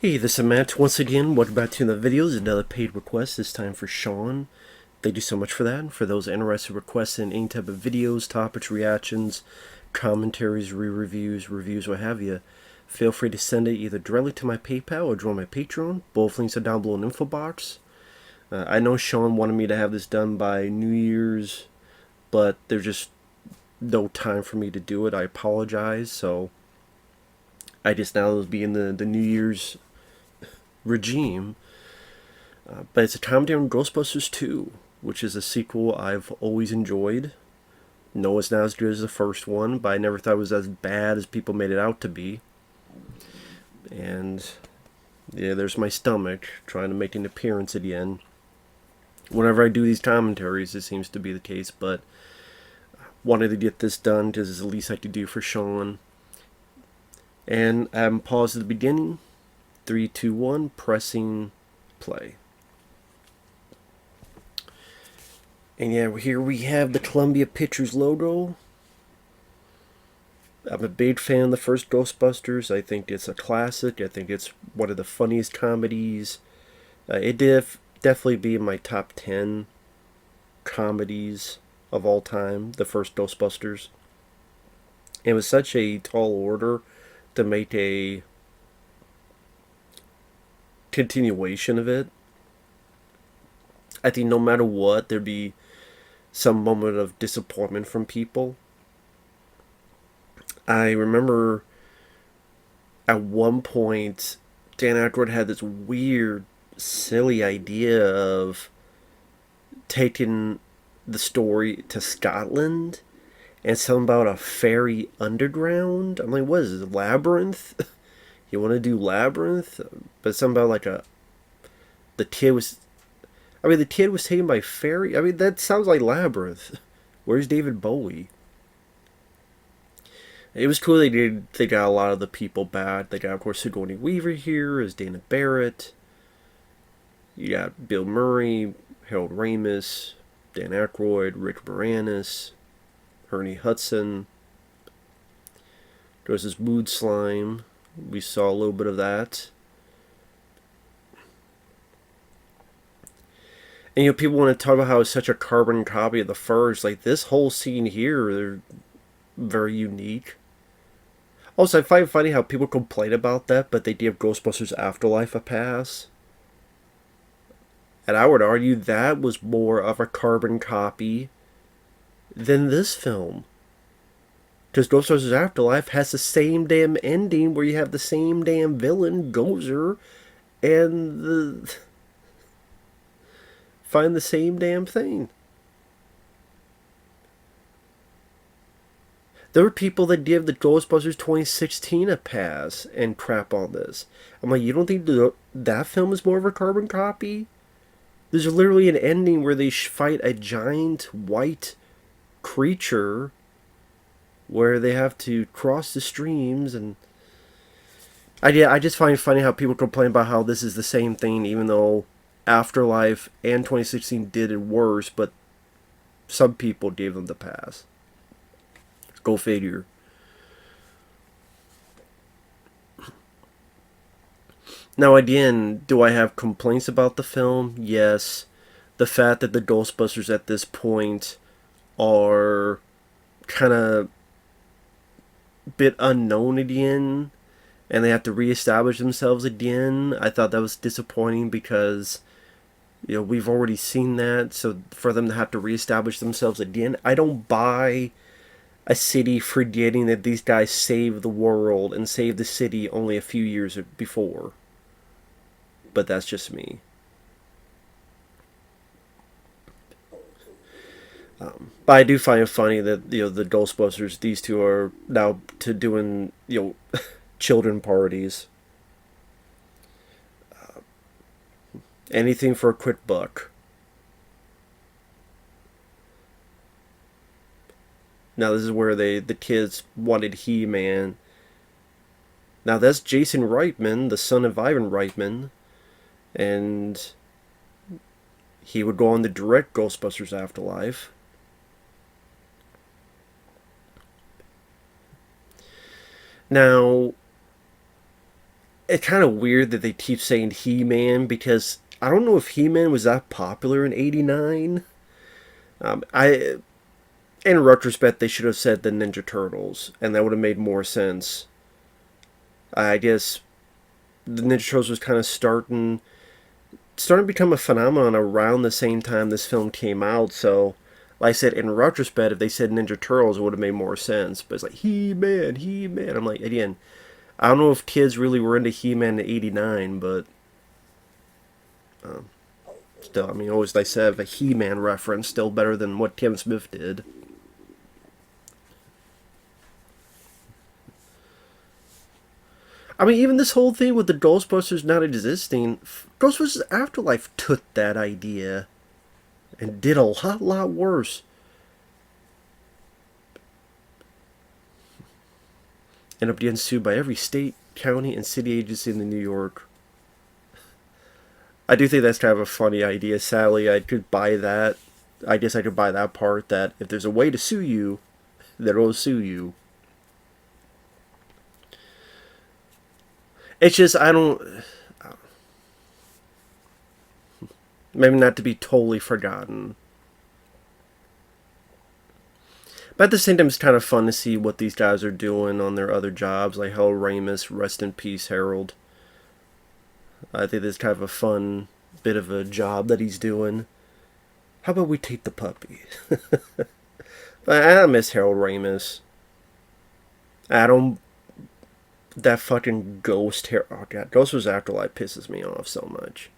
Hey, this is Matt once again. Welcome back to the videos. Another paid request, this time for Shawn. Thank you so much for that. For those interested in requesting any type of videos, topics, reactions, commentaries, re-reviews, reviews, what have you, feel free to send it either directly to my PayPal or join my Patreon. Both links are down below in the info box. I know Shawn wanted me to have this done by New Year's, but there's just no time for me to do it. I apologize. So I just now will be in the New Year's regime. But it's a commentary on Ghostbusters 2, which is a sequel I've always enjoyed. No, it's not as good as the first one, but I never thought it was as bad as people made it out to be. And yeah, there's my stomach trying to make an appearance again. Whenever I do these commentaries, it seems to be the case, but wanted to get this done because it's the least I could do for Shawn. And I'm paused at the beginning. 3, 2, 1, pressing play. And yeah, here we have the Columbia Pictures logo. I'm a big fan of the first Ghostbusters. I think it's a classic. I think it's one of the funniest comedies. It did definitely be in my top 10 comedies of all time, the first Ghostbusters. It was such a tall order to make a continuation of it. I think no matter what, there'd be some moment of disappointment from people. I remember at one point, Dan Aykroyd had this weird, silly idea of taking the story to Scotland and something about a fairy underground. I'm like, what is this, Labyrinth? You want to do Labyrinth? But something about like the kid was taken by fairy. I mean, that sounds like Labyrinth. Where's David Bowie? It was cool they got a lot of the people back. They got, of course, Sigourney Weaver here as Dana Barrett. You got Bill Murray, Harold Ramis, Dan Aykroyd, Rick Moranis, Ernie Hudson. There was this mood slime. We saw a little bit of that. And people want to talk about how it's such a carbon copy of the first. Like, this whole scene here, they're very unique. Also, I find it funny how people complain about that, but they give Ghostbusters Afterlife a pass. And I would argue that was more of a carbon copy than this film. Because Ghostbusters Afterlife has the same damn ending where you have the same damn villain, Gozer, and find the same damn thing. There were people that give the Ghostbusters 2016 a pass and crap on this. I'm like, you don't think that film is more of a carbon copy? There's literally an ending where they fight a giant white creature where they have to cross the streams, and I just find it funny how people complain about how this is the same thing, even though Afterlife and 2016 did it worse, but some people gave them the pass. Go figure. Now again, do I have complaints about the film? Yes. The fact that the Ghostbusters at this point are kind of bit unknown again, and they have to reestablish themselves again. I thought that was disappointing because we've already seen that, so for them to have to reestablish themselves again, I don't buy a city forgetting that these guys saved the world and saved the city only a few years before. But that's just me. But I do find it funny that the Ghostbusters, these two are now to doing children parties. Anything for a quick buck. Now this is where the kids wanted He-Man. Now that's Jason Reitman, the son of Ivan Reitman, and he would go on to direct Ghostbusters Afterlife. Now, it's kind of weird that they keep saying He-Man, because I don't know if He-Man was that popular in '89. In retrospect, they should have said the Ninja Turtles, and that would have made more sense. I guess the Ninja Turtles was kind of starting to become a phenomenon around the same time this film came out. So, like I said, in retrospect, if they said Ninja Turtles, it would have made more sense. But it's like He-Man, He-Man. I'm like, again, I don't know if kids really were into He-Man in '89, but still, I mean, always like I said, a He-Man reference still better than what Kevin Smith did. I mean, even this whole thing with the Ghostbusters not existing, Ghostbusters Afterlife took that idea and did a lot worse. Ended up getting sued by every state, county, and city agency in New York. I do think that's kind of a funny idea. Sadly, I could buy that. I guess I could buy that part, that if there's a way to sue you, they'll sue you. It's just, I don't... Maybe not to be totally forgotten. But at the same time, it's kind of fun to see what these guys are doing on their other jobs. Like Harold Ramis, rest in peace, Harold. I think that's kind of a fun bit of a job that he's doing. How about we take the puppy? I miss Harold Ramis. I don't... That fucking ghost... Oh god, Ghostbusters Afterlife pisses me off so much.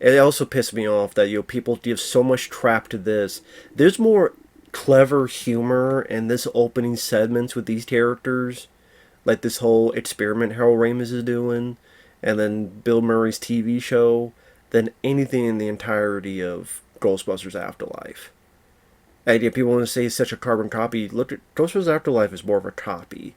It also pissed me off that, people give so much crap to this. There's more clever humor in this opening segments with these characters, like this whole experiment Harold Ramis is doing, and then Bill Murray's TV show, than anything in the entirety of Ghostbusters Afterlife. And if people want to say it's such a carbon copy, look at Ghostbusters Afterlife is more of a copy,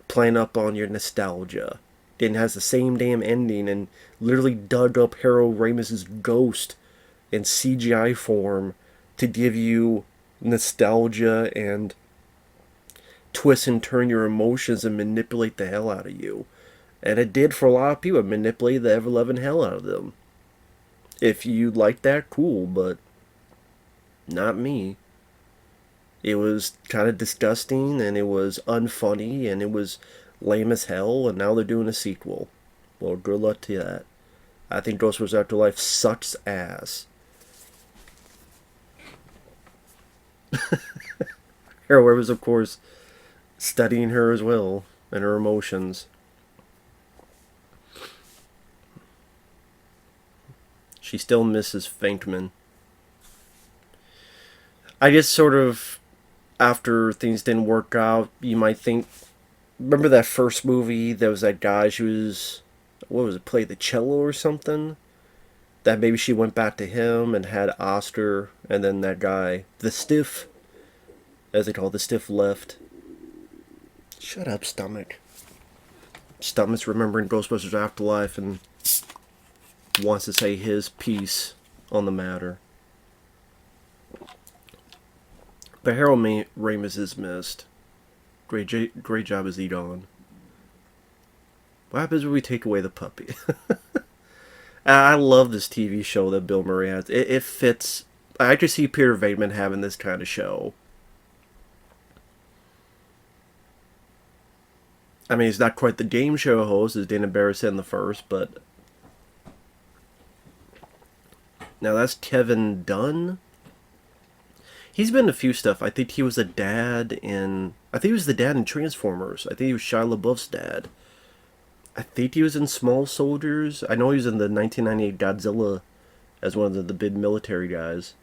playing up on your nostalgia. It has the same damn ending, and literally dug up Harold Ramis's ghost in CGI form to give you nostalgia and twist and turn your emotions and manipulate the hell out of you. And it did for a lot of people. It manipulated the ever-loving hell out of them. If you like that, cool, but not me. It was kind of disgusting, and it was unfunny, and it was lame as hell, and now they're doing a sequel. Well, good luck to that. I think Ghostbusters Afterlife sucks ass. Harold was, of course, studying her as well, and her emotions. She still misses Venkman. I guess sort of after things didn't work out, you might think, remember that first movie? There was that guy, she was, what was it, play the cello or something? That maybe she went back to him and had Oscar, and then that guy, the Stiff, as they call it, the Stiff left. Shut up, Stomach. Stomach's remembering Ghostbusters Afterlife and wants to say his piece on the matter. But Harold Ramis is missed. Great job as Egon. What happens when we take away the puppy? I love this TV show that Bill Murray has. It fits. I could see Peter Venkman having this kind of show. I mean, he's not quite the game show host as Dana Barrett said in the first, but... Now that's Kevin Dunn. He's been in a few stuff. I think he was a dad in... I think he was the dad in Transformers. I think he was Shia LaBeouf's dad. I think he was in Small Soldiers. I know he was in the 1998 Godzilla as one of the big military guys.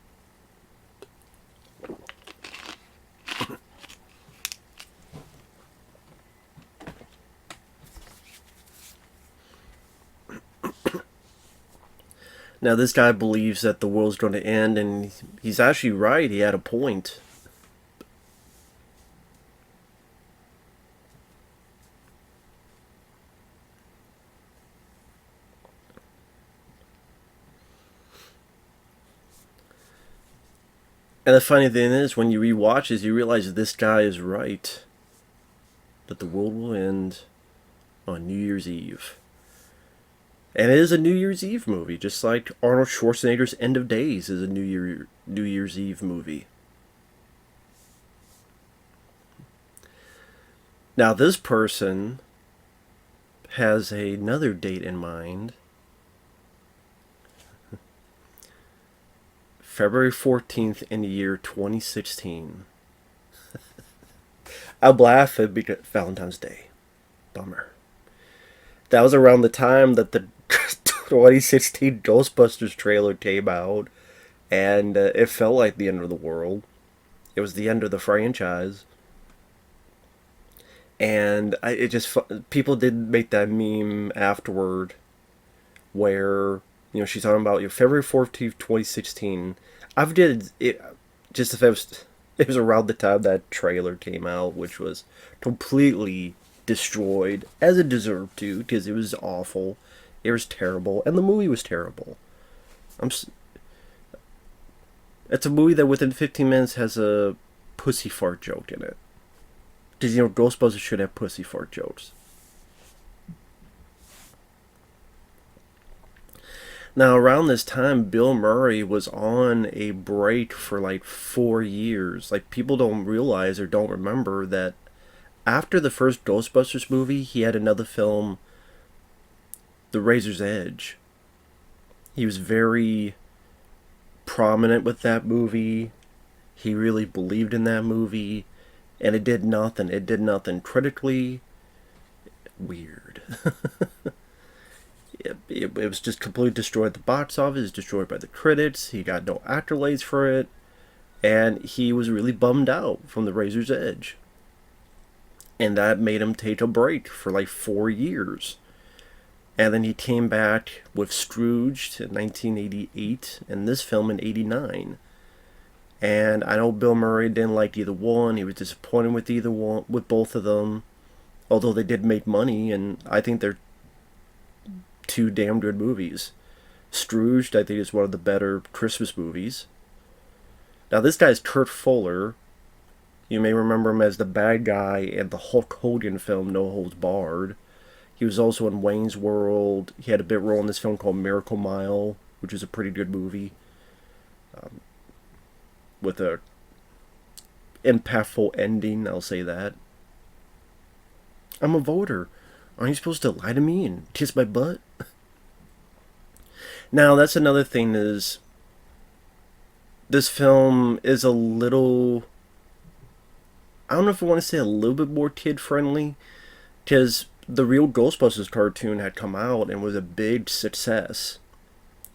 Now this guy believes that the world's going to end, and he's actually right. He had a point. And the funny thing is, when you rewatch this, you realize that this guy is right. That the world will end. on New Year's Eve. And it is a New Year's Eve movie, just like Arnold Schwarzenegger's End of Days is a New Year's Eve movie. Now this person has another date in mind. February 14th in the year 2016. I'm laughing because Valentine's Day. Bummer. That was around the time that the 2016 Ghostbusters trailer came out, and it felt like the end of the world. It was the end of the franchise. And people did make that meme afterward where, she's talking about February 14th, 2016. I've did it just if it was around the time that trailer came out, which was completely destroyed, as it deserved to, because it was awful. It was terrible, and the movie was terrible. It's a movie that within 15 minutes has a pussy fart joke in it. Because, Ghostbusters should have pussy fart jokes. Now, around this time, Bill Murray was on a break for like 4 years. Like, people don't realize or don't remember that after the first Ghostbusters movie, he had another film, The Razor's Edge. He was very prominent with that movie. He really believed in that movie. And it did nothing. It did nothing critically. Weird. It was just completely destroyed at the box office, destroyed by the critics. He got no accolades for it. And he was really bummed out from The Razor's Edge. And that made him take a break for like 4 years. And then he came back with Scrooged in 1988 and this film in 89. And I know Bill Murray didn't like either one. He was disappointed with with both of them. Although they did make money, and I think they're two damn good movies. Scrooged, I think, is one of the better Christmas movies. Now, this guy's Kurt Fuller. You may remember him as the bad guy in the Hulk Hogan film No Holds Barred. He was also in Wayne's World. He had a bit role in this film called Miracle Mile, which is a pretty good movie. With a impactful ending, I'll say that. I'm a voter. Aren't you supposed to lie to me and kiss my butt? Now, that's another thing is, this film is a little, I don't know if I want to say a little bit more kid-friendly, because the real Ghostbusters cartoon had come out and was a big success.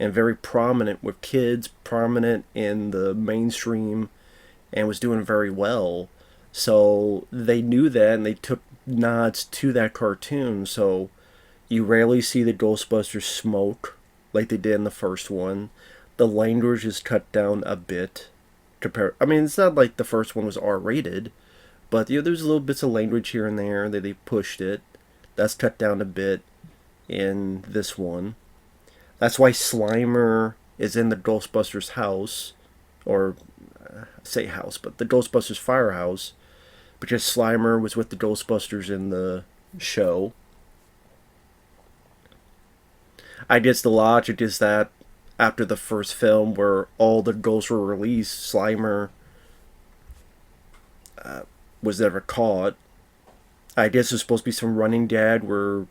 And very prominent with kids, prominent in the mainstream, and was doing very well. So they knew that, and they took nods to that cartoon. So you rarely see the Ghostbusters smoke like they did in the first one. The language is cut down a bit. It's not like the first one was R-rated, but there's little bits of language here and there that they pushed it. That's cut down a bit in this one. That's why Slimer is in the Ghostbusters house, or say house, but the Ghostbusters firehouse, because Slimer was with the Ghostbusters in the show. I guess the logic is that after the first film, where all the ghosts were released, Slimer was never caught. I guess there's supposed to be some running gag where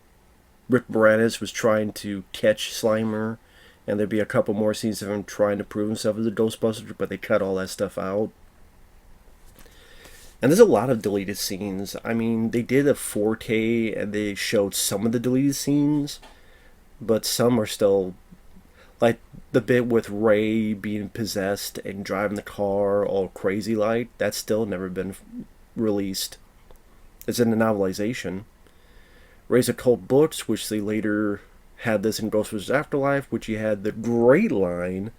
Rick Moranis was trying to catch Slimer, and there'd be a couple more scenes of him trying to prove himself as a Ghostbuster, but they cut all that stuff out. And there's a lot of deleted scenes. They did a 4K, and they showed some of the deleted scenes, but some are still, like the bit with Ray being possessed and driving the car all crazy like, that's still never been released. It's in the novelization. Ray's occult books, which they later had this in Ghostbusters Afterlife, which he had the great line,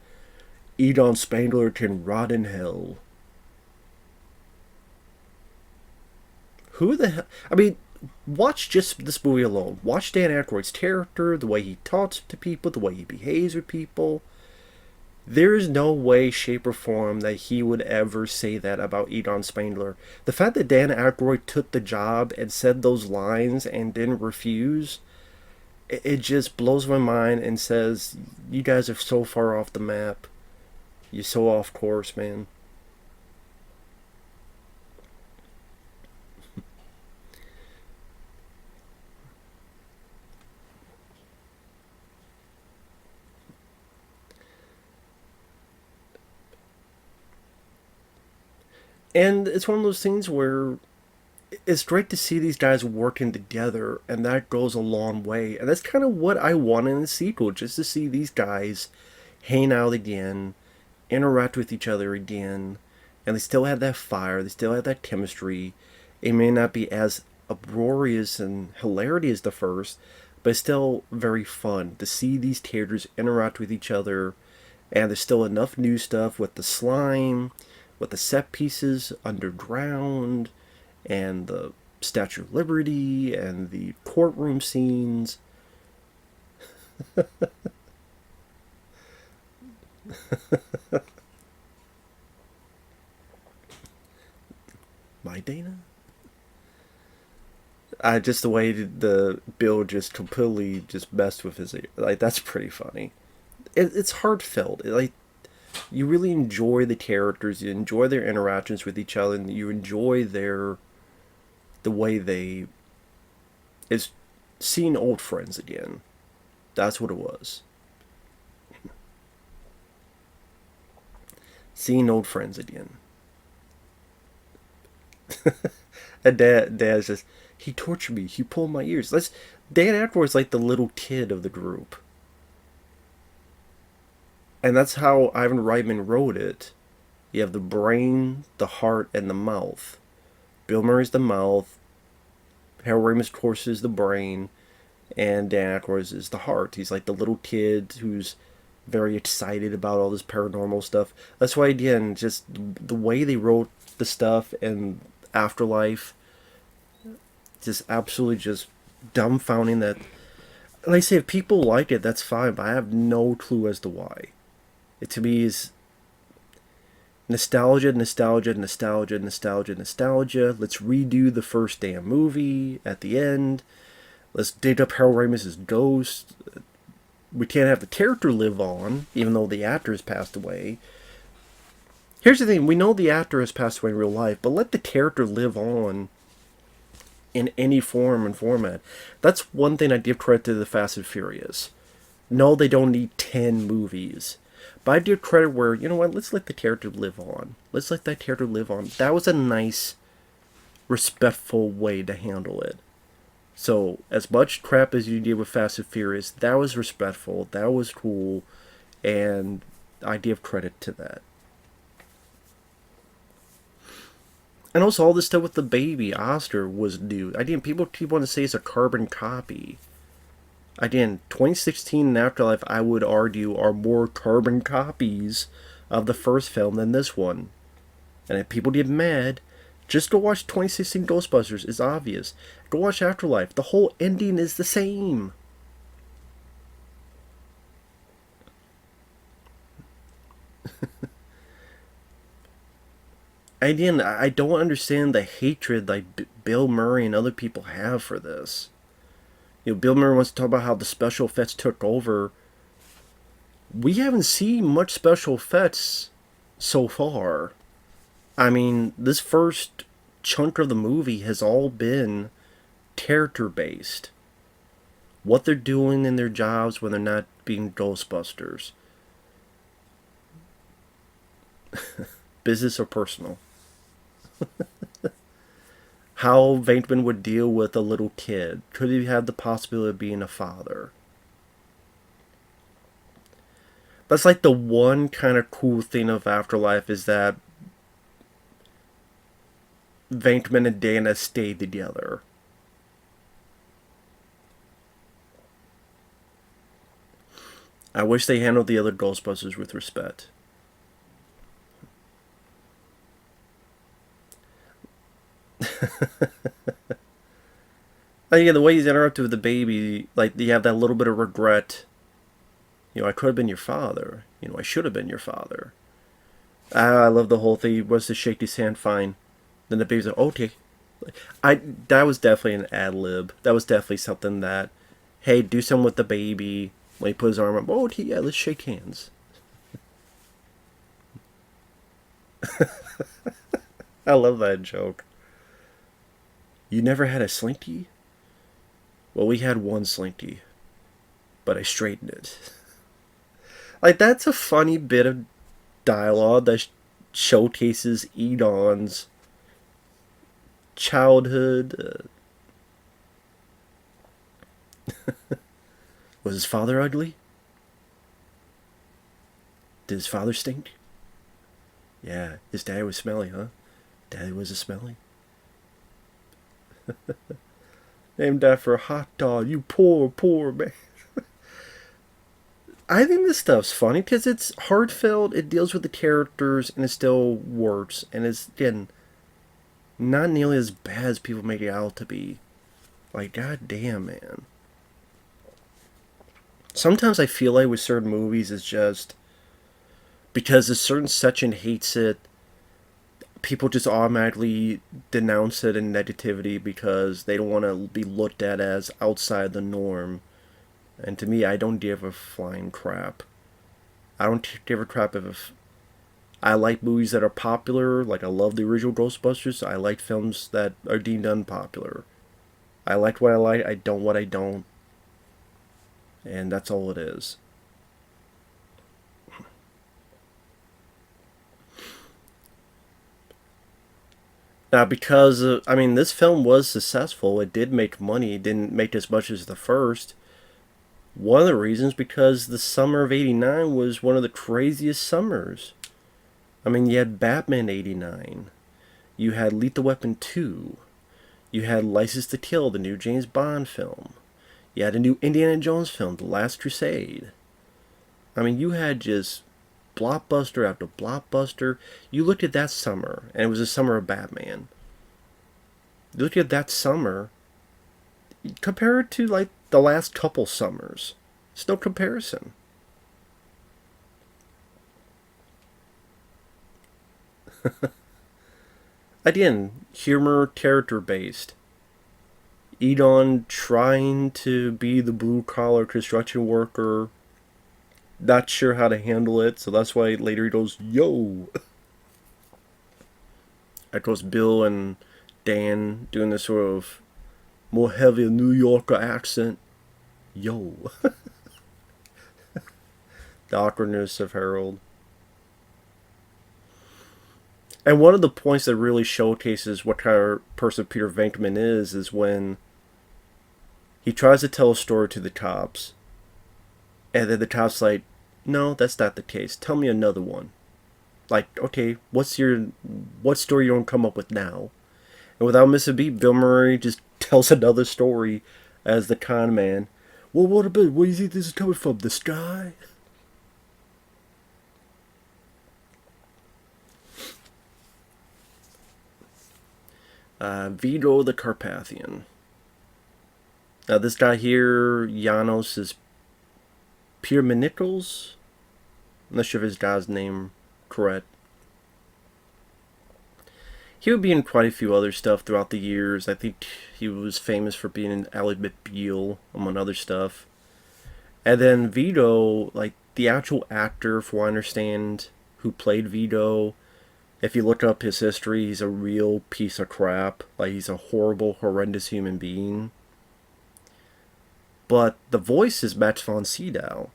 Egon Spangler can rot in hell. Who the hell? Watch just this movie alone. Watch Dan Aykroyd's character, the way he talks to people, the way he behaves with people. There is no way, shape, or form that he would ever say that about Egon Spengler. The fact that Dan Aykroyd took the job and said those lines and didn't refuse, it just blows my mind and says, you guys are so far off the map. You're so off course, man. And it's one of those things where it's great to see these guys working together, and that goes a long way. And that's kind of what I want in a sequel, just to see these guys hang out again, interact with each other again, and they still have that fire, they still have that chemistry. It may not be as uproarious and hilarity as the first, but it's still very fun to see these characters interact with each other. And there's still enough new stuff with the slime, with the set pieces underground, and the Statue of Liberty, and the courtroom scenes. My Dana? Just the way the Bill just completely just messed with his ear. Like, that's pretty funny. It's heartfelt. Like, you really enjoy the characters, you enjoy their interactions with each other, and you enjoy the way they is seeing old friends again. That's what it was. Seeing old friends again. And dad's just, he tortured me, he pulled my ears. Dan Aykroyd's like the little kid of the group. And that's how Ivan Reitman wrote it. You have the brain, the heart, and the mouth. Bill Murray's the mouth, Harold Ramis, of course, is the brain, and Dan Aykroyd is the heart. He's like the little kid who's very excited about all this paranormal stuff. That's why, again, just the way they wrote the stuff and Afterlife, just absolutely just dumbfounding that. Like I say, if people like it, that's fine, but I have no clue as to why. It to me is nostalgia, nostalgia, nostalgia, nostalgia, nostalgia. Let's redo the first damn movie at the end. Let's dig up Harold Ramis' ghost. We can't have the character live on, even though the actor has passed away. Here's the thing, we know the actor has passed away in real life, but let the character live on in any form and format. That's one thing I give credit to the Fast and Furious. No, they don't need 10 movies. But I give credit where, you know what, let's let the character live on. Let's let that character live on. That was a nice, respectful way to handle it. So, as much crap as you did with Fast and Furious, that was respectful, that was cool, and I give credit to that. And also, all this stuff with the baby, Oscar, was new. Again, people keep wanting to say it's a carbon copy. Again, 2016 and Afterlife, I would argue, are more carbon copies of the first film than this one. And if people get mad, just go watch 2016 Ghostbusters. It's obvious. Go watch Afterlife. The whole ending is the same. Again, I don't understand the hatred like Bill Murray and other people have for this. You know, Bill Murray wants to talk about how the special effects took over. We haven't seen much special effects so far. I mean, this first chunk of the movie has all been character-based. What they're doing in their jobs when they're not being Ghostbusters. Business or personal. How Venkman would deal with a little kid. Could he have the possibility of being a father? That's like the one kind of cool thing of Afterlife is that Venkman and Dana stayed together. I wish they handled the other Ghostbusters with respect. Like, yeah, the way he's interacted with the baby, like, you have that little bit of regret I could have been your father. I should have been your father. I love the whole thing. He was to shake his hand, fine. Then the baby's like, okay. That was definitely an ad lib. That was definitely something that, hey, do something with the baby. When he put his arm up, oh, okay, yeah, let's shake hands. I love that joke. You never had a slinky? Well, we had one slinky, but I straightened it. Like, that's a funny bit of dialogue that showcases Edon's childhood. Was his father ugly? Did his father stink? Yeah, his dad was smelly, huh? Daddy was a smelly. Named after a hot dog, you poor, poor man. I think this stuff's funny because it's heartfelt, it deals with the characters, and it still works. And it's, again, not nearly as bad as people make it out to be. Like, goddamn, man. Sometimes I feel like with certain movies, it's just because a certain section hates it, people just automatically denounce it in negativity because they don't want to be looked at as outside the norm. And to me, I don't give a flying crap. I don't give a crap if I like movies that are popular. Like, I love the original Ghostbusters. I like films that are deemed unpopular. I like what I like. I don't what I don't. And that's all it is. Now, because, this film was successful. It did make money. It didn't make as much as the first. One of the reasons because the summer of '89 was one of the craziest summers. You had Batman '89. You had Lethal Weapon 2. You had License to Kill, the new James Bond film. You had a new Indiana Jones film, The Last Crusade. You had just blockbuster after blockbuster. You looked at that summer, and it was the summer of Batman. You looked at that summer, compare it to, like, the last couple summers. It's no comparison. Again, humor, character-based. Edon trying to be the blue-collar construction worker, not sure how to handle it, so that's why later he goes, yo! Of course, Bill and Dan doing this sort of more heavy New Yorker accent. Yo. The awkwardness of Harold. And one of the points that really showcases what kind of person Peter Venkman is when he tries to tell a story to the cops, and then the cops like, no, that's not the case. Tell me another one. Like, okay, what story you don't come up with now? And without missing a beat, Bill Murray just tells another story as the con man. Well, where do you think this is coming from? The sky? Vigo the Carpathian. Now, this guy here, Janos, is Pierre Nichols. I'm not sure if his guy's name correct. He would be in quite a few other stuff throughout the years. I think he was famous for being in Ally McBeal, among other stuff. And then Vigo, like, the actual actor, from what I understand, who played Vigo, if you look up his history, he's a real piece of crap. Like, he's a horrible, horrendous human being. But the voice is Max von Sydow.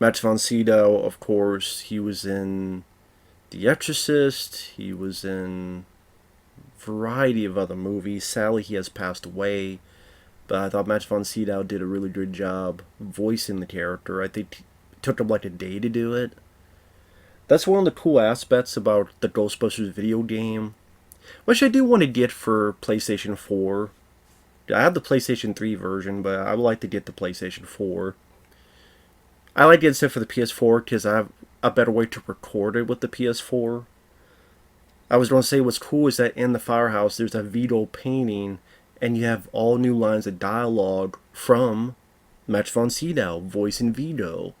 Max von Sydow, of course, he was in The Exorcist. He was in a variety of other movies. Sadly, he has passed away. But I thought Max von Sydow did a really good job voicing the character. I think it took him like a day to do it. That's one of the cool aspects about the Ghostbusters video game, which I do want to get for PlayStation 4. I have the PlayStation 3 version, but I would like to get the PlayStation 4. I like getting stuff for the PS4 because I have a better way to record it with the PS4. I was going to say what's cool is that in the firehouse there's a Vigo painting, and you have all new lines of dialogue from Max von Sydow voicing Vigo.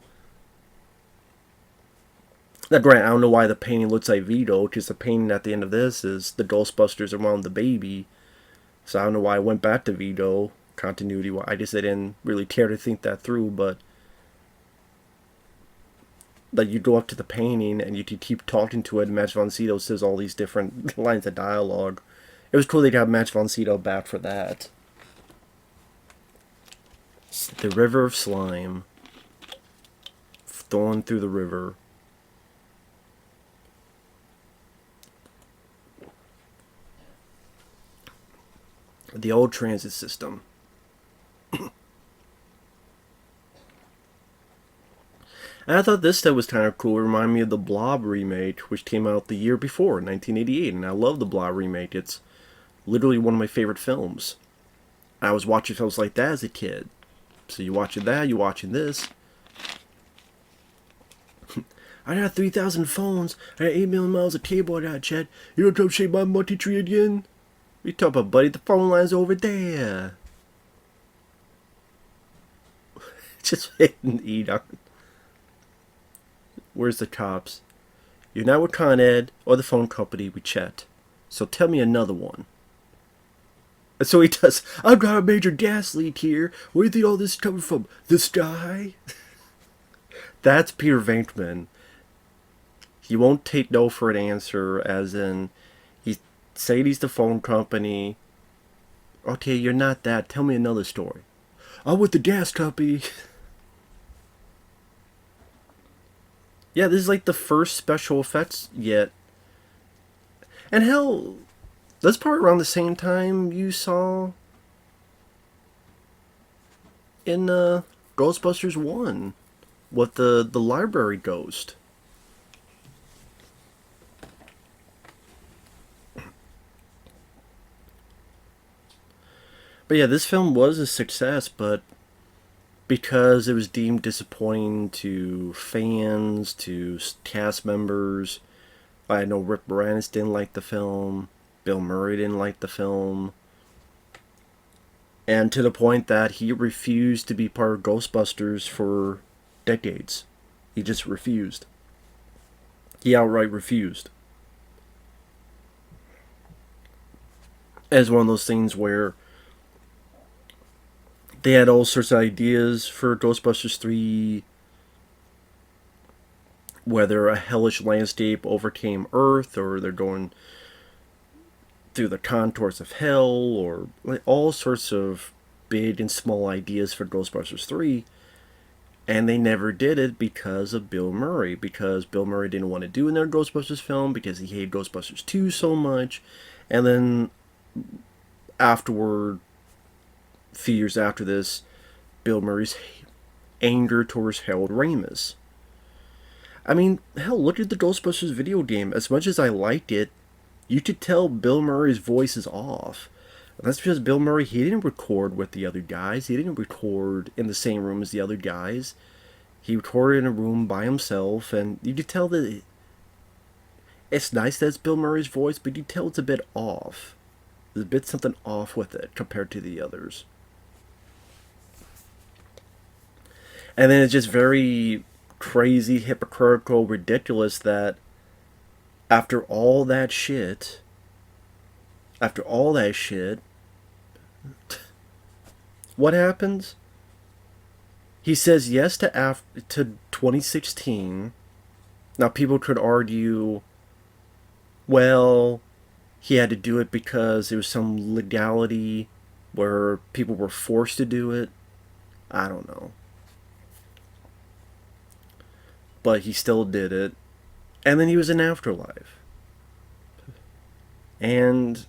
Now, granted, I don't know why the painting looks like Vigo, because the painting at the end of this is the Ghostbusters around the baby. So I don't know why I went back to Vigo continuity. I guess I didn't really care to think that through, but like you go up to the painting and you keep talking to it, and Max von Sydow says all these different lines of dialogue. It was cool they got Max von Sydow back for that. The river of slime. Thrown through the river. The old transit system. And I thought this stuff was kind of cool. It reminded me of the Blob remake, which came out the year before, 1988. And I love the Blob remake. It's literally one of my favorite films. I was watching films like that as a kid. So you're watching that, you're watching this. I got 3,000 phones. I got 8 million miles of cable I got, Chet. You don't come shake my multi tree again? We talk about, buddy, the phone line's over there. Just hitting eat on. Where's the cops? You're not with Con Ed or the phone company we chat. So tell me another one. And so he does, I've got a major gas leak here. Where do you think all this is coming from? The sky? That's Peter Venkman. He won't take no for an answer, as in, he's saying he's the phone company. Okay, you're not that. Tell me another story. I'm with the gas company. Yeah, this is like the first special effects yet. And hell, that's probably around the same time you saw in Ghostbusters 1 with the library ghost. But yeah, this film was a success, but because it was deemed disappointing to fans, to cast members, I know Rick Moranis didn't like the film, Bill Murray didn't like the film, and to the point that he refused to be part of Ghostbusters for decades. He just refused. He outright refused. As one of those things where they had all sorts of ideas for Ghostbusters 3, whether a hellish landscape overcame Earth, or they're going through the contours of hell, or like all sorts of big and small ideas for Ghostbusters 3, and they never did it because of Bill Murray, because Bill Murray didn't want to do another Ghostbusters film, because he hated Ghostbusters 2 so much, and then afterward, a few years after this, Bill Murray's anger towards Harold Ramis. I mean, hell, look at the Ghostbusters video game. As much as I liked it, you could tell Bill Murray's voice is off. That's because Bill Murray, he didn't record with the other guys. He didn't record in the same room as the other guys. He recorded in a room by himself, and you could tell that it's nice that it's Bill Murray's voice, but you could tell it's a bit off. There's a bit something off with it compared to the others. And then it's just very crazy, hypocritical, ridiculous that after all that shit, what happens? He says yes to 2016. Now people could argue, well, he had to do it because there was some legality where people were forced to do it. I don't know. But he still did it. And then he was in Afterlife. And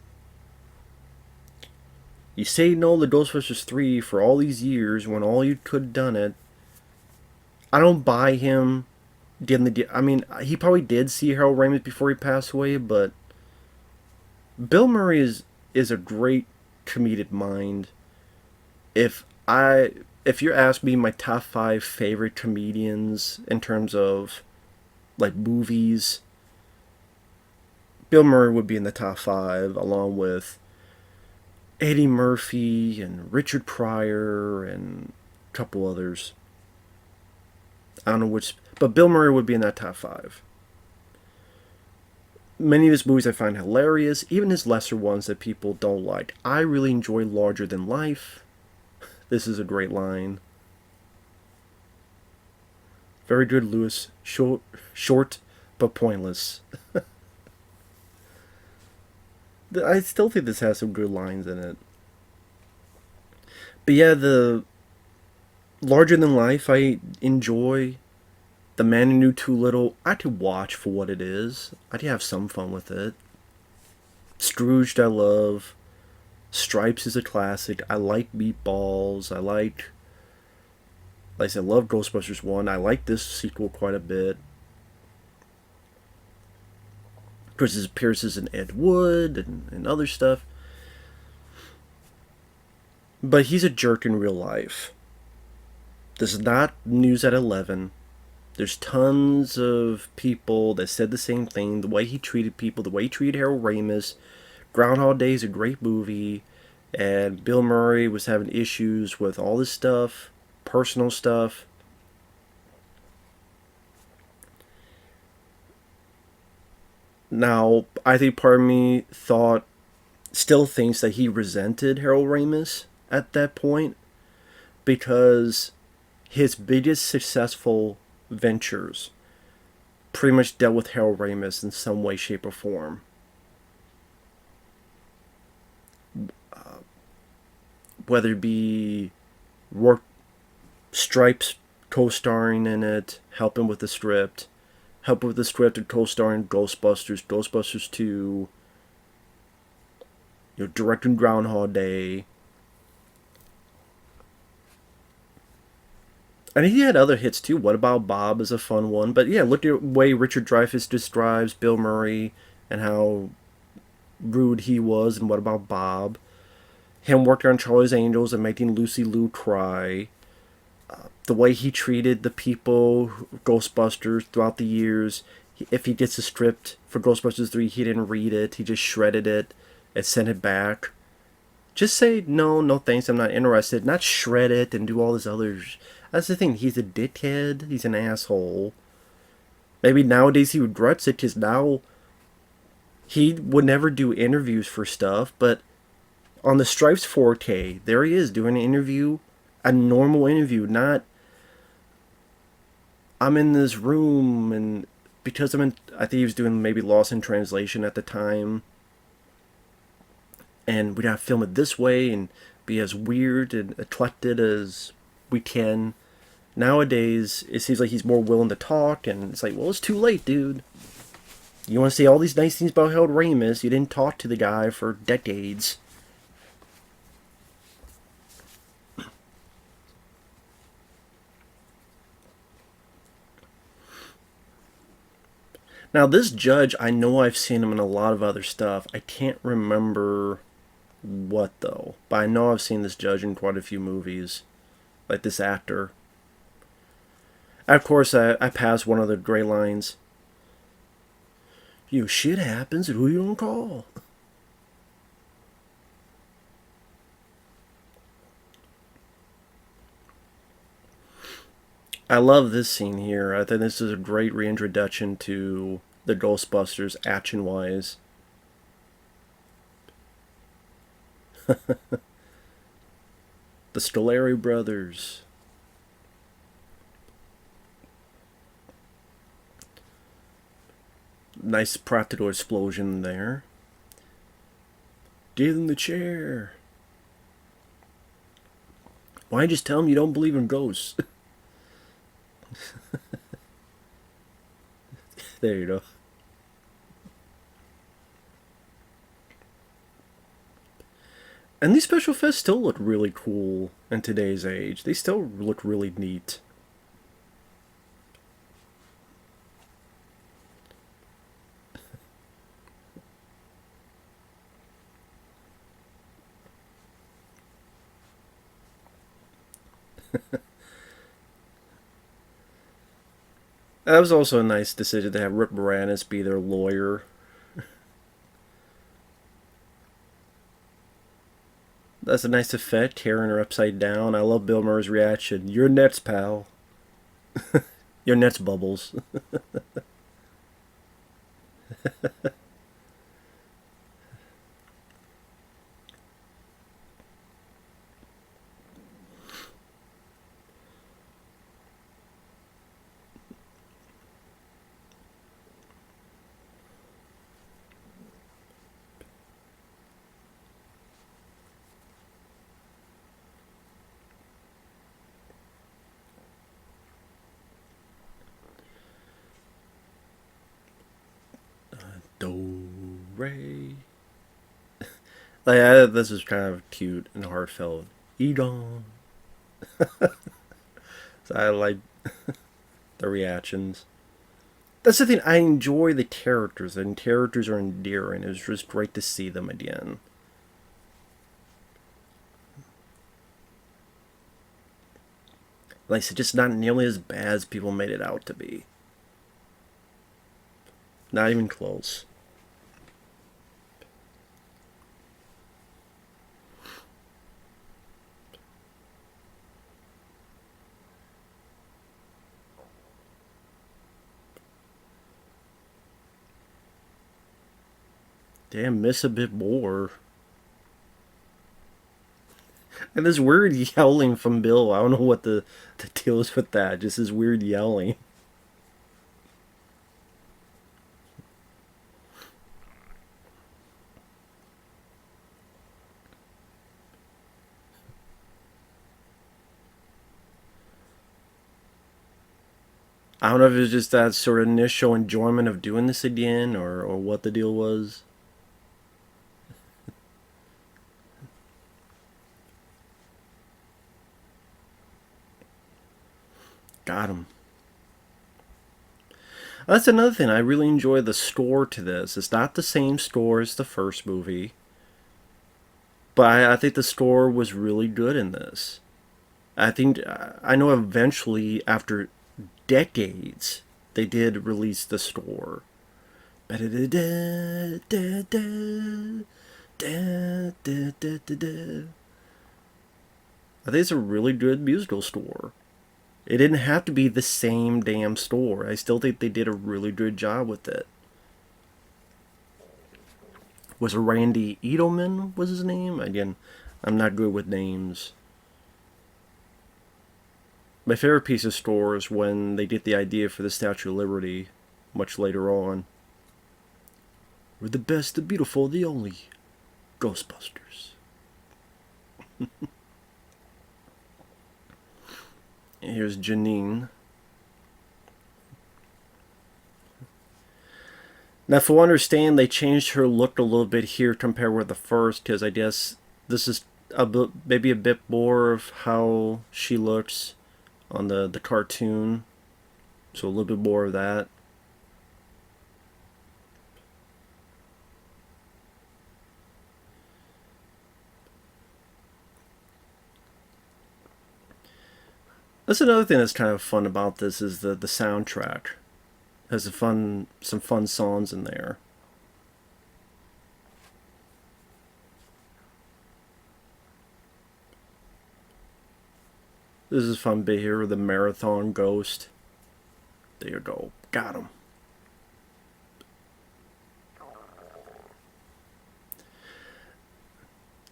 you say no to Ghostbusters 3 for all these years when all you could have done it. I don't buy him. I mean, he probably did see Harold Ramis before he passed away, but Bill Murray is a great comedic mind. If you're asking me my top 5 favorite comedians in terms of like movies, Bill Murray would be in the top 5, along with Eddie Murphy and Richard Pryor and a couple others. I don't know which, but Bill Murray would be in that top 5. Many of his movies I find hilarious, even his lesser ones that people don't like. I really enjoy Larger Than Life. This is a great line. Very good, Lewis. Short but pointless. I still think this has some good lines in it. But yeah, the Larger Than Life I enjoy. The Man Who Knew Too Little, I could watch for what it is. I could have some fun with it. Scrooged I love. Stripes is a classic. I like Meatballs. Like I said, I love Ghostbusters 1. I like this sequel quite a bit. Of course, his appearances in Ed Wood and other stuff. But he's a jerk in real life. This is not news at 11. There's tons of people that said the same thing. The way he treated people, the way he treated Harold Ramis. Groundhog Day is a great movie. And Bill Murray was having issues with all this stuff. Personal stuff. Now, I think part of me still thinks that he resented Harold Ramis at that point. Because his biggest successful ventures pretty much dealt with Harold Ramis in some way, shape, or form. Whether it be Stripes co-starring in it, helping with the script and co-starring Ghostbusters, Ghostbusters 2, directing Groundhog Day. And he had other hits too. What About Bob is a fun one. But yeah, look at the way Richard Dreyfuss describes Bill Murray and how rude he was and What About Bob. Him working on Charlie's Angels and making Lucy Liu cry. The way he treated the people, Ghostbusters, throughout the years. If he gets a script for Ghostbusters 3, he didn't read it. He just shredded it and sent it back. Just say, no thanks, I'm not interested. Not shred it and do all this other... That's the thing, he's a dickhead. He's an asshole. Maybe nowadays he regrets it because now he would never do interviews for stuff, but on the Stripes 4K, there he is doing an interview, a normal interview, not I'm in this room and because I think he was doing maybe Lost in Translation at the time, and we gotta film it this way and be as weird and eclectic as we can. Nowadays, it seems like he's more willing to talk, and it's like, well, it's too late, dude. You want to say all these nice things about Harold Ramis, you didn't talk to the guy for decades. Now, this judge, I know I've seen him in a lot of other stuff. I can't remember what, though. But I know I've seen this judge in quite a few movies. Like this actor. Of course, I passed one of the great lines. Shit happens, and who you gonna call? I love this scene here. I think this is a great reintroduction to the Ghostbusters, action-wise. The Scoleri brothers. Nice practical explosion there. Get in the chair. Why just tell him you don't believe in ghosts? There you go. And these special effects still look really cool in today's age. They still look really neat. That was also a nice decision to have Rick Moranis be their lawyer. That's a nice effect, tearing her upside down. I love Bill Murray's reaction. You're nuts, pal. Your nuts bubbles. Do Ray. This is kind of cute and heartfelt. Edon. So I like the reactions. That's the thing. I enjoy the characters, and characters are endearing. It was just great to see them again. Like I said, just not nearly as bad as people made it out to be. Not even close. Damn, miss a bit more. And this weird yelling from Bill. I don't know what the deal is with that. Just this weird yelling. I don't know if it was just that sort of initial enjoyment of doing this again, or what the deal was. Got him. That's another thing. I really enjoy the score to this. It's not the same score as the first movie, but I think the score was really good in this. I know eventually, after decades, they did release the score. I think it's a really good musical score. It didn't have to be the same damn score. I still think they did a really good job with it. Was Randy Edelman was his name? Again, I'm not good with names. My favorite piece of score is when they get the idea for the Statue of Liberty much later on. We're the best, the beautiful, the only Ghostbusters. Here's Janine. Now, if I understand, they changed her look a little bit here compared with the first, because I guess this is maybe a bit more of how she looks on the cartoon. So a little bit more of that. That's another thing that's kind of fun about this is the soundtrack. It has some fun songs in there. This is a fun bit here with the marathon ghost. There you go. Got him.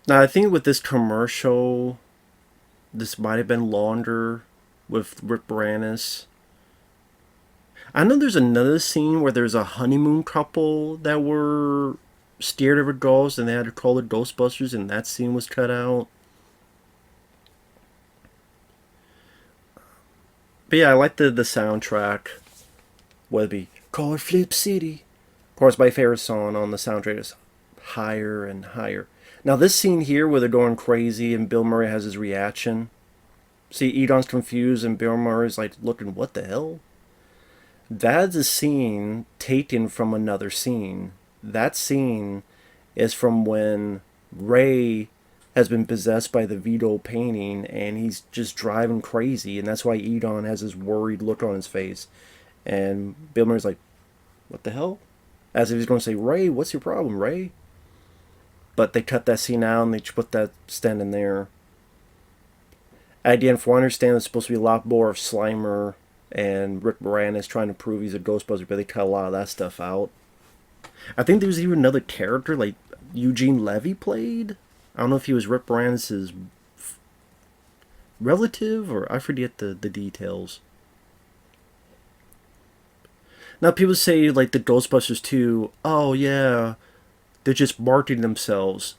Now, I think with this commercial, this might have been longer with Rick Moranis. I know there's another scene where there's a honeymoon couple that were scared of a ghost and they had to call the Ghostbusters, and that scene was cut out. But yeah, I like the soundtrack. Whether it be Call It Flip City. Of course, my favorite song on the soundtrack is Higher and Higher. Now, this scene here where they're going crazy and Bill Murray has his reaction. See, Edon's confused and Bill Murray's like looking, what the hell? That's a scene taken from another scene. That scene is from when Ray has been possessed by the Vigo painting and he's just driving crazy, and that's why Edon has this worried look on his face. And Bill Murray's like, what the hell? As if he's going to say, Ray, what's your problem, Ray? But they cut that scene out and they put that stand in there. At the end, from what I understand, it's supposed to be a lot more of Slimer and Rick Moranis trying to prove he's a Ghostbuster, but they cut a lot of that stuff out. I think there was even another character, like Eugene Levy played. I don't know if he was Rick Moranis' relative, or I forget the details. Now, people say, like, the Ghostbusters 2, oh yeah, they're just marketing themselves.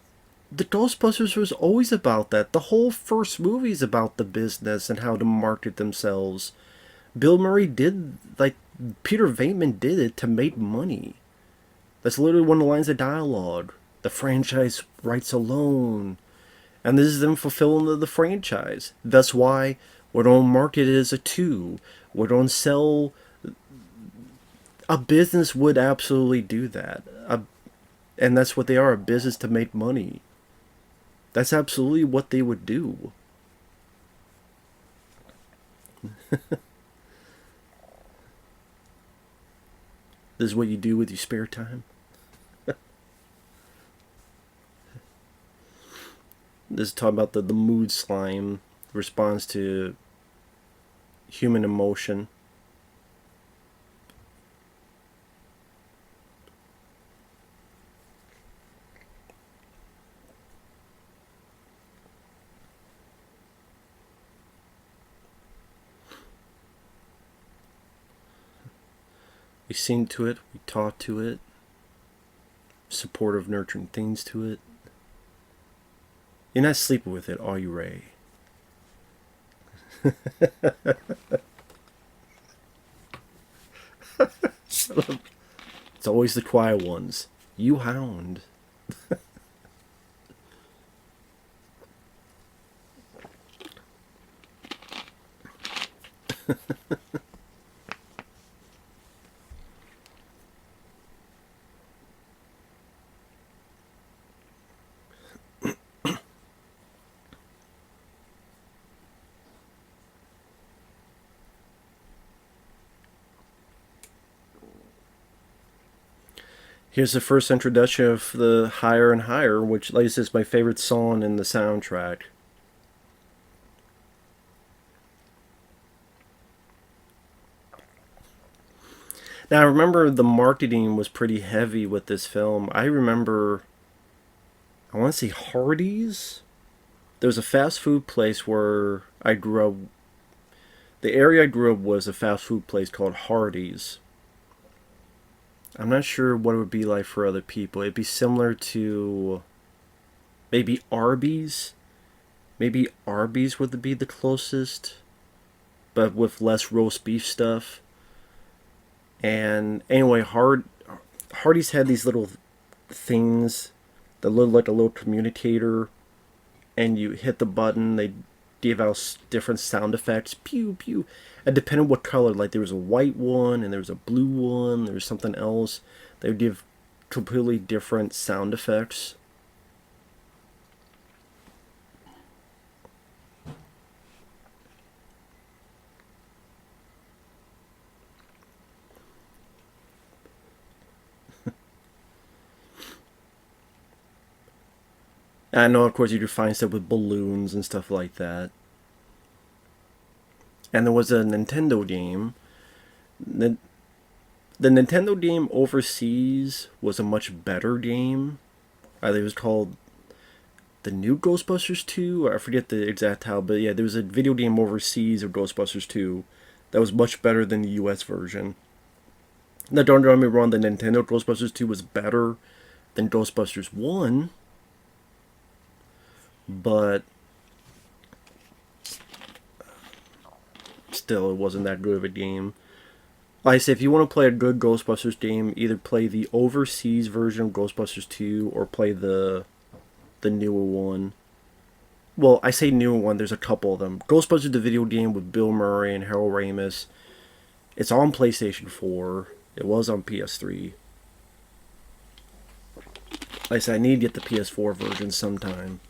The Ghostbusters was always about that. The whole first movie is about the business and how to market themselves. Bill Murray did, like, Peter Venkman did it to make money. That's literally one of the lines of dialogue. The franchise rights alone. And this is them fulfilling the franchise. That's why we don't market it as a 2. We don't sell... A business would absolutely do that. And that's what they are, a business to make money. That's absolutely what they would do. This is what you do with your spare time? This is talking about the mood slime responds to human emotion. We sing to it, we talk to it, supportive, nurturing things to it. You're not sleeping with it, are you, Ray? It's always the quiet ones. You hound. Here's the first introduction of the Higher and Higher, which, like I said, is my favorite song in the soundtrack. Now, I remember the marketing was pretty heavy with this film. I remember, I want to say Hardee's. There was a fast food place where I grew up. The area I grew up was a fast food place called Hardee's. I'm not sure what it would be like for other people. It'd be similar to maybe Arby's. Maybe Arby's would be the closest, but with less roast beef stuff. And anyway, Hardee's had these little things that look like a little communicator, and you hit the button, they give out different sound effects, pew pew, and depending on what color, like there was a white one and there was a blue one, there was something else, they would give completely different sound effects. I know, of course, you could find stuff with balloons and stuff like that. And there was a Nintendo game. The Nintendo game overseas was a much better game. I think it was called The New Ghostbusters 2. I forget the exact title, but yeah, there was a video game overseas of Ghostbusters 2 that was much better than the US version. Now, don't get me wrong, the Nintendo Ghostbusters 2 was better than Ghostbusters 1. But still, it wasn't that good of a game. Like I say, if you want to play a good Ghostbusters game, either play the overseas version of Ghostbusters 2 or play the newer one. Well, I say newer one, there's a couple of them. Ghostbusters the video game with Bill Murray and Harold Ramis. It's on PlayStation 4. It was on PS3. Like I said, I need to get the PS4 version sometime.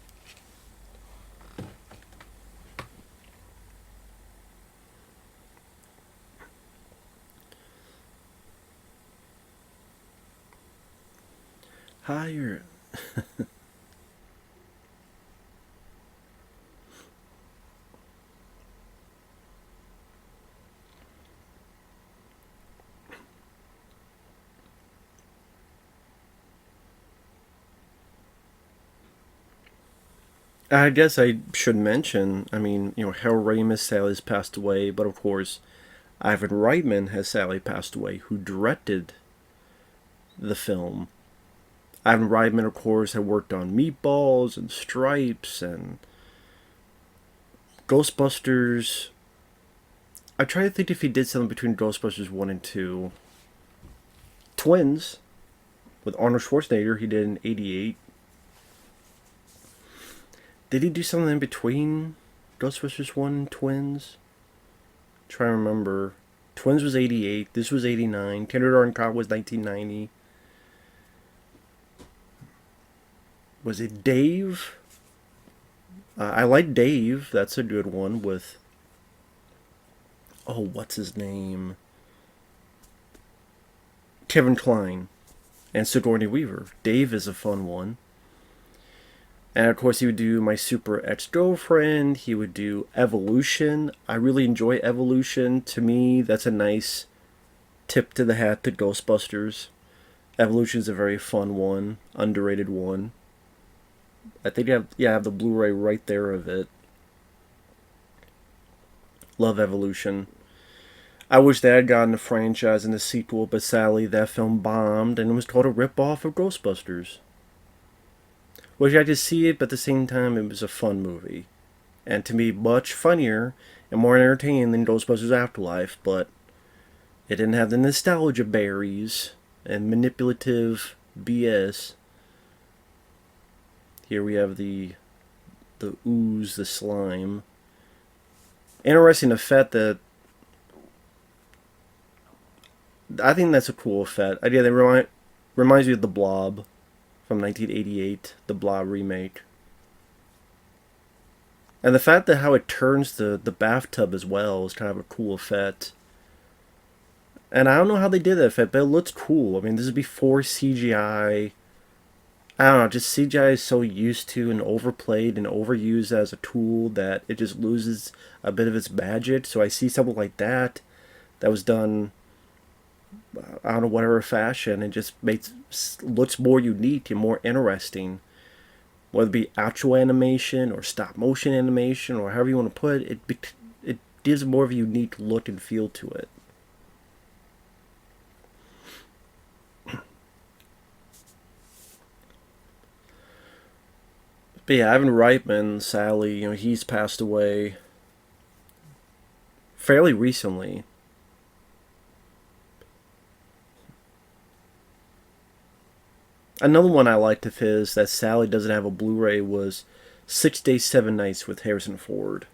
Higher. I guess I should mention, I mean, Harold Ramis sadly has passed away, but of course, Ivan Reitman has sadly passed away, who directed the film. Ivan Reitman, of course, had worked on Meatballs and Stripes and Ghostbusters. I try to think if he did something between Ghostbusters 1 and 2. Twins, with Arnold Schwarzenegger, he did in 88. Did he do something in between Ghostbusters 1 and Twins? Try to remember. Twins was 88. This was 89. Kindergarten Cop was 1990. Was it Dave? I like Dave. That's a good one with... Oh, what's his name? Kevin Kline and Sigourney Weaver. Dave is a fun one. And of course, he would do My Super Ex-Girlfriend. He would do Evolution. I really enjoy Evolution. To me, that's a nice tip to the hat to Ghostbusters. Evolution is a very fun one, underrated one. I think I have the Blu-ray right there of it. Love Evolution. I wish they had gotten a franchise and a sequel, but sadly that film bombed and it was called a rip-off of Ghostbusters. Wish I could see it, but at the same time it was a fun movie. And to me, much funnier and more entertaining than Ghostbusters Afterlife, but it didn't have the nostalgia berries and manipulative BS. Here we have the ooze, the slime. Interesting effect that... I think that's a cool effect. Yeah, that reminds me of The Blob from 1988, the Blob remake. And the fact that how it turns the bathtub as well is kind of a cool effect. And I don't know how they did that effect, but it looks cool. I mean, this is before CGI. I don't know, just CGI is so used to and overplayed and overused as a tool that it just loses a bit of its magic. So I see something like that was done, I don't know, whatever fashion, and just looks more unique and more interesting. Whether it be actual animation or stop motion animation or however you want to put it, it gives more of a unique look and feel to it. But yeah, Ivan Reitman, sadly, he's passed away fairly recently. Another one I liked of his that sadly doesn't have a Blu-ray was 6 Days, 7 Nights with Harrison Ford.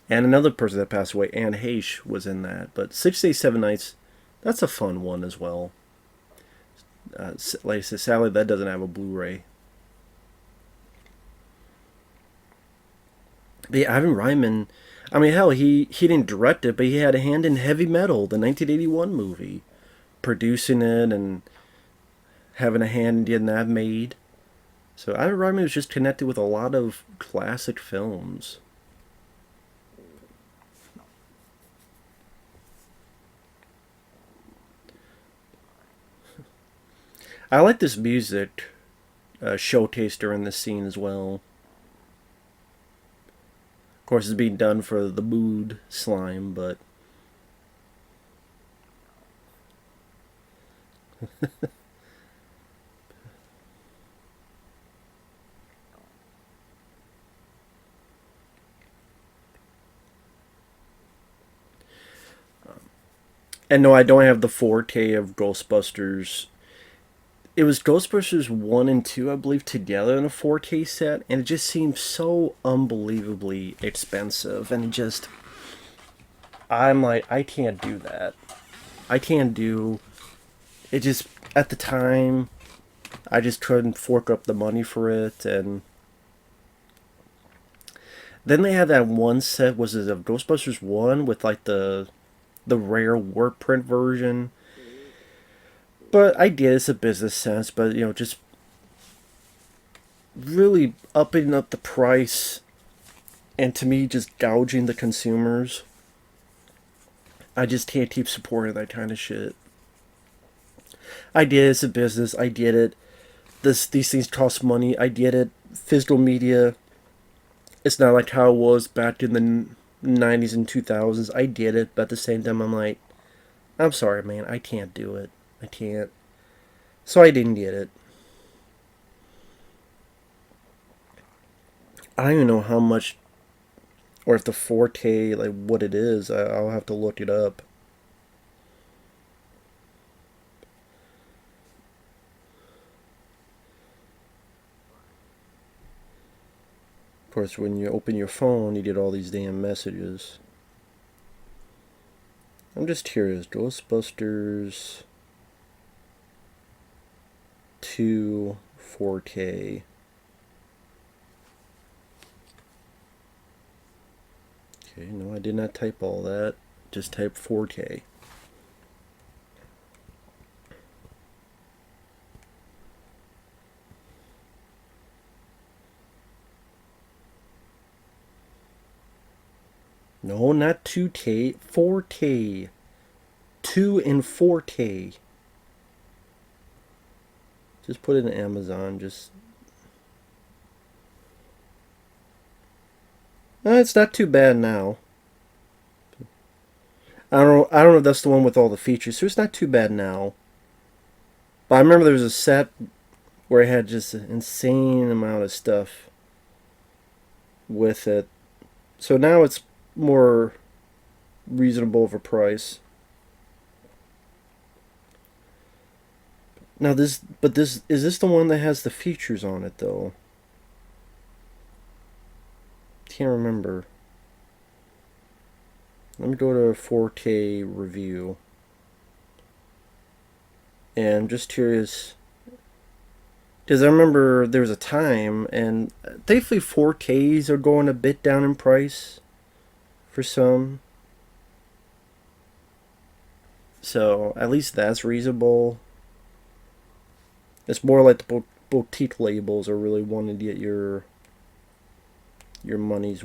And another person that passed away, Anne Heche, was in that. But 6 Days, 7 Nights, that's a fun one as well. Like I said, sadly that doesn't have a Blu-ray. But yeah, Ivan Reitman, I mean, hell, he didn't direct it, but he had a hand in Heavy Metal, the 1981 movie. Producing it and having a hand in getting that made. So Ivan Reitman was just connected with a lot of classic films. I like this music showcased during this scene as well. Of course, it's being done for the mood slime, but... And no, I don't have the 4K of Ghostbusters. It was Ghostbusters 1 and 2, I believe, together in a 4K set, and it just seemed so unbelievably expensive, and it just... I'm like, I can't do that. I can't do... It just, at the time, I just couldn't fork up the money for it, and... Then they had that one set, was it of Ghostbusters 1, with like the rare warp print version. But I get it's a business sense, but just really upping up the price, and to me just gouging the consumers. I just can't keep supporting that kind of shit. I get it's a business, I get it. These things cost money, I get it. physical media. It's not like how it was back in the 90s and 2000s. I did it, but at the same time, I'm like, I'm sorry, man, I can't do it. I can't. So I didn't get it. I don't even know how much, or if the 4K, like what it is. I'll have to look it up. Of course, when you open your phone, you get all these damn messages. I'm just curious. Ghostbusters 2 4K. Okay, no, I did not type all that. Just type 4K. No, not 2K, 4K. 2 and 4K. Just put it in Amazon. It's not too bad now. I don't know if that's the one with all the features, so it's not too bad now. But I remember there was a set where it had just an insane amount of stuff with it. So now it's more reasonable of a price. Now is this the one that has the features on it though? Can't remember. Let me go to 4K review. And I'm just curious, because I remember there was a time, and thankfully 4Ks are going a bit down in price for some. So at least that's reasonable. It's more like the boutique labels are really wanting to get your money's.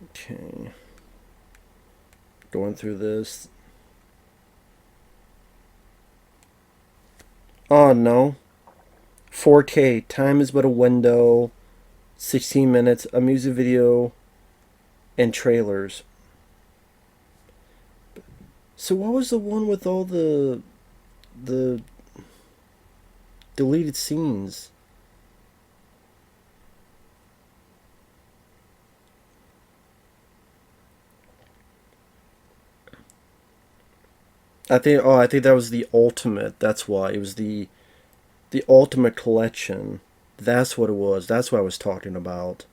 Okay. Going through this. Oh no. 4K. Time is but a window. 16 minutes. A music video. And trailers. So what was the one with all the deleted scenes? I think that was the ultimate. That's why it was the ultimate collection. That's what it was. That's what I was talking about.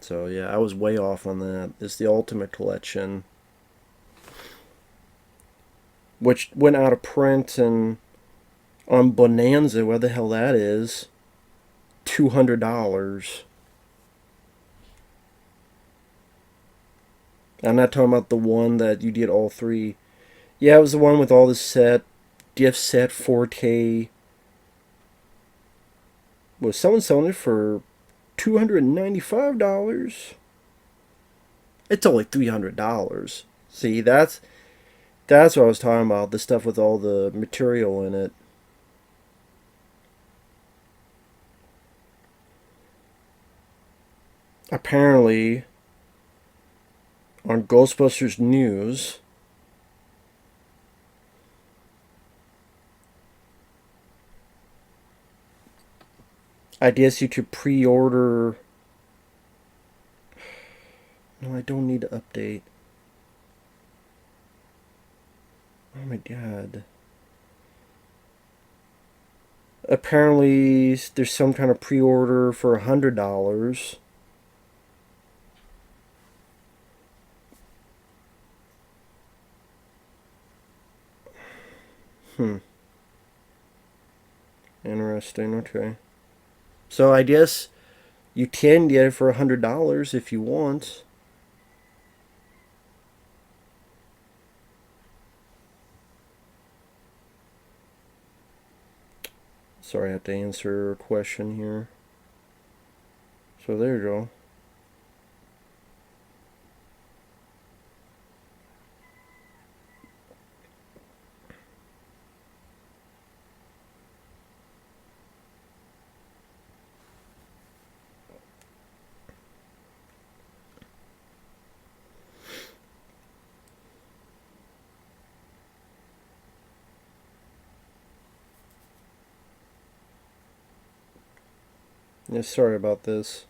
So yeah, I was way off on that. It's the ultimate collection, which went out of print and on Bonanza, where the hell that is, $200. I'm not talking about the one that you did all three. Yeah, it was the one with all the set, gift set 4K. Was someone selling it for $295? It's only $300. See, that's what I was talking about. The stuff with all the material in it. Apparently, on Ghostbusters News, I guess you could pre-order. No, I don't need to update. Oh my god. Apparently, there's some kind of pre-order for $100. Interesting, okay. So I guess you can get it for $100 if you want. Sorry, I have to answer a question here. So there you go. Yeah, sorry about this.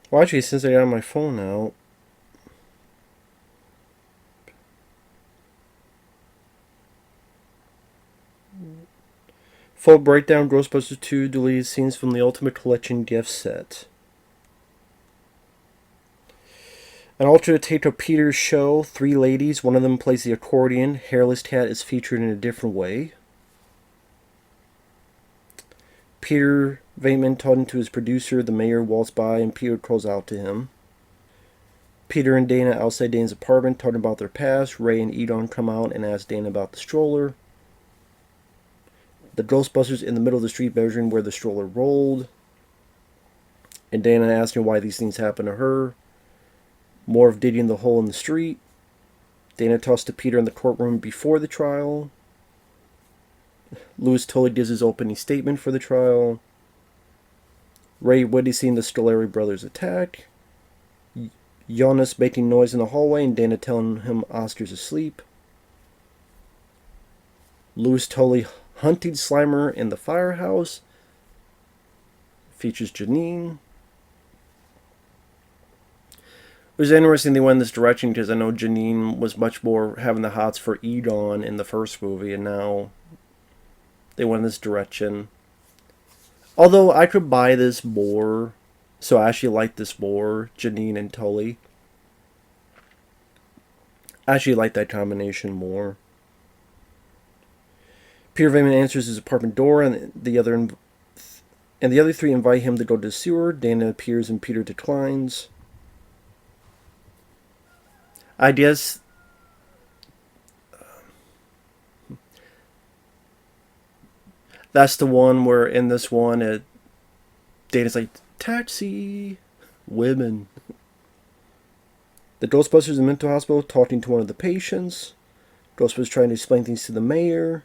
Well, actually, since I got my phone out, full breakdown: Ghostbusters 2 deleted scenes from the Ultimate Collection gift set. An alternate tape of Peter's show, Three Ladies. One of them plays the accordion. Hairless Cat is featured in a different way. Peter Venkman talking to his producer. The mayor walks by and Peter calls out to him. Peter and Dana outside Dana's apartment talking about their past. Ray and Edon come out and ask Dana about the stroller. The Ghostbusters in the middle of the street measuring where the stroller rolled. And Dana asking why these things happen to her. More of digging the hole in the street. Dana talks to Peter in the courtroom before the trial. Louis Tully gives his opening statement for the trial. Ray witnessing the Scolari brothers attack. Giannis making noise in the hallway and Dana telling him Oscar's asleep. Louis Tully hunting Slimer in the firehouse. Features Janine. It was interesting they went in this direction because I know Janine was much more having the hots for Edon in the first movie, and now they went in this direction. Although I could buy this more, so I actually like this more, Janine and Tully. I actually like that combination more. Peter Venkman answers his apartment door, and the other three invite him to go to the sewer. Dana appears and Peter declines. I guess that's the one where in this one, Dana's like, taxi, women. The Ghostbusters in the mental hospital talking to one of the patients. Ghostbusters trying to explain things to the mayor.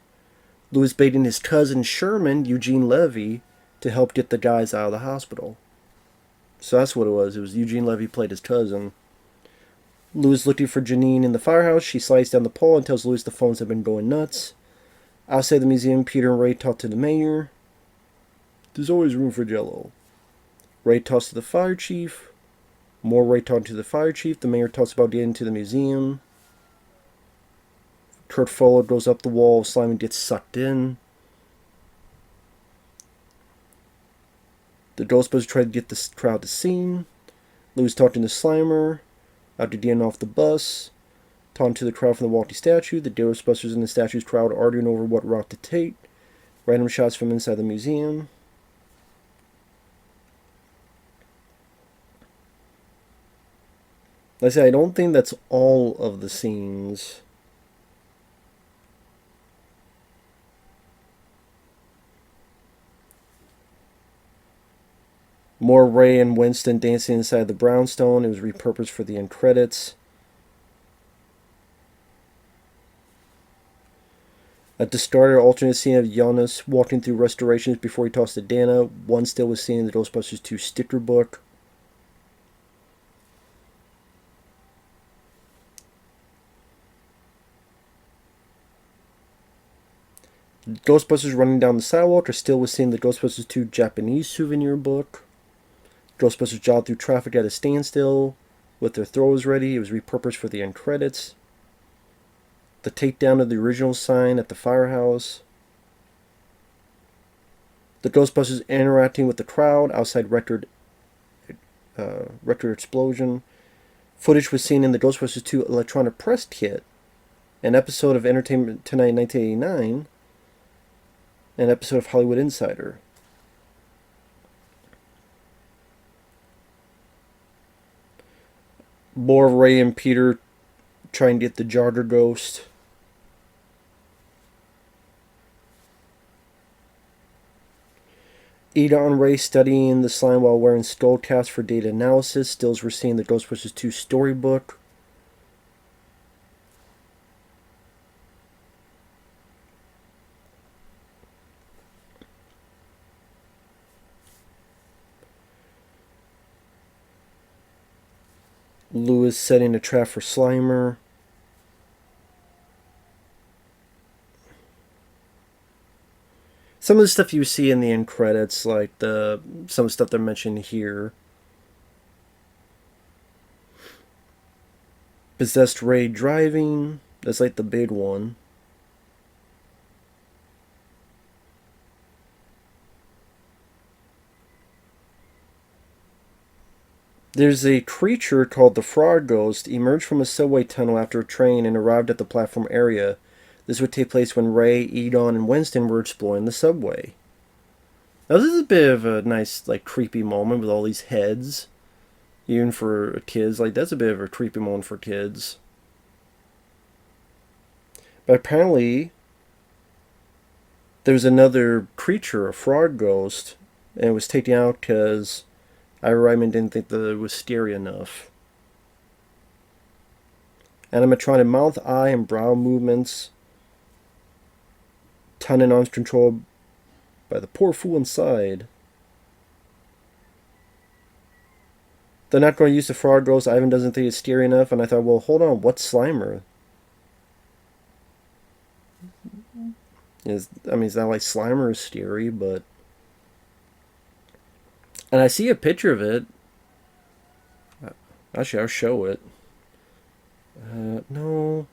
Louis baiting his cousin Sherman, Eugene Levy, to help get the guys out of the hospital. So that's what it was. It was Eugene Levy played his cousin. Louis looking for Janine in the firehouse. She slides down the pole and tells Louis the phones have been going nuts. Outside the museum, Peter and Ray talk to the mayor. There's always room for Jello. Ray talks to the fire chief. More Ray talking to the fire chief. The mayor talks about getting to the museum. Kurt Fuller goes up the wall. Slimer gets sucked in. The Ghostbusters try to get the crowd to sing. Louis talking to Slimer. After getting off the bus, talking to the crowd from the walkie statue. The Ghostbusters in the statue's crowd arguing over what route to take. Random shots from inside the museum. Like I said, I don't think that's all of the scenes. More Ray and Winston dancing inside the brownstone. It was repurposed for the end credits. At the start, alternate scene of Giannis walking through restorations before he talks to Dana. One still was seen in the Ghostbusters 2 sticker book. Ghostbusters running down the sidewalk are still was seen in the Ghostbusters 2 Japanese souvenir book. Ghostbusters jog through traffic at a standstill with their throws ready. It was repurposed for the end credits. The takedown of the original sign at the firehouse. The Ghostbusters interacting with the crowd outside record explosion. Footage was seen in the Ghostbusters 2 electronic press kit, an episode of Entertainment Tonight 1989, an episode of Hollywood Insider. More Ray and Peter trying to get the Jogger Ghost. Edon Ray studying the slime while wearing skull caps for data analysis. Stills were seen in the Ghostbusters 2 storybook. Lewis setting a trap for Slimer. Some of the stuff you see in the end credits, like some stuff they're mentioning here. Possessed Ray driving. That's like the big one. There's a creature called the Frog Ghost emerged from a subway tunnel after a train and arrived at the platform area. This would take place when Ray, Edon, and Winston were exploring the subway. Now this is a bit of a nice, like, creepy moment with all these heads. Even for kids, like, that's a bit of a creepy moment for kids. But apparently, there's another creature, a frog ghost, and it was taken out because Ivan Reitman didn't think that it was scary enough. Animatronic mouth, eye, and brow movements. Tongue and arms controlled by the poor fool inside. They're not going to use the frog ghost. Ivan doesn't think it's scary enough, and I thought, well, hold on, what's Slimer? It's not like Slimer is scary, but... And I see a picture of it. Actually, I'll show it. No.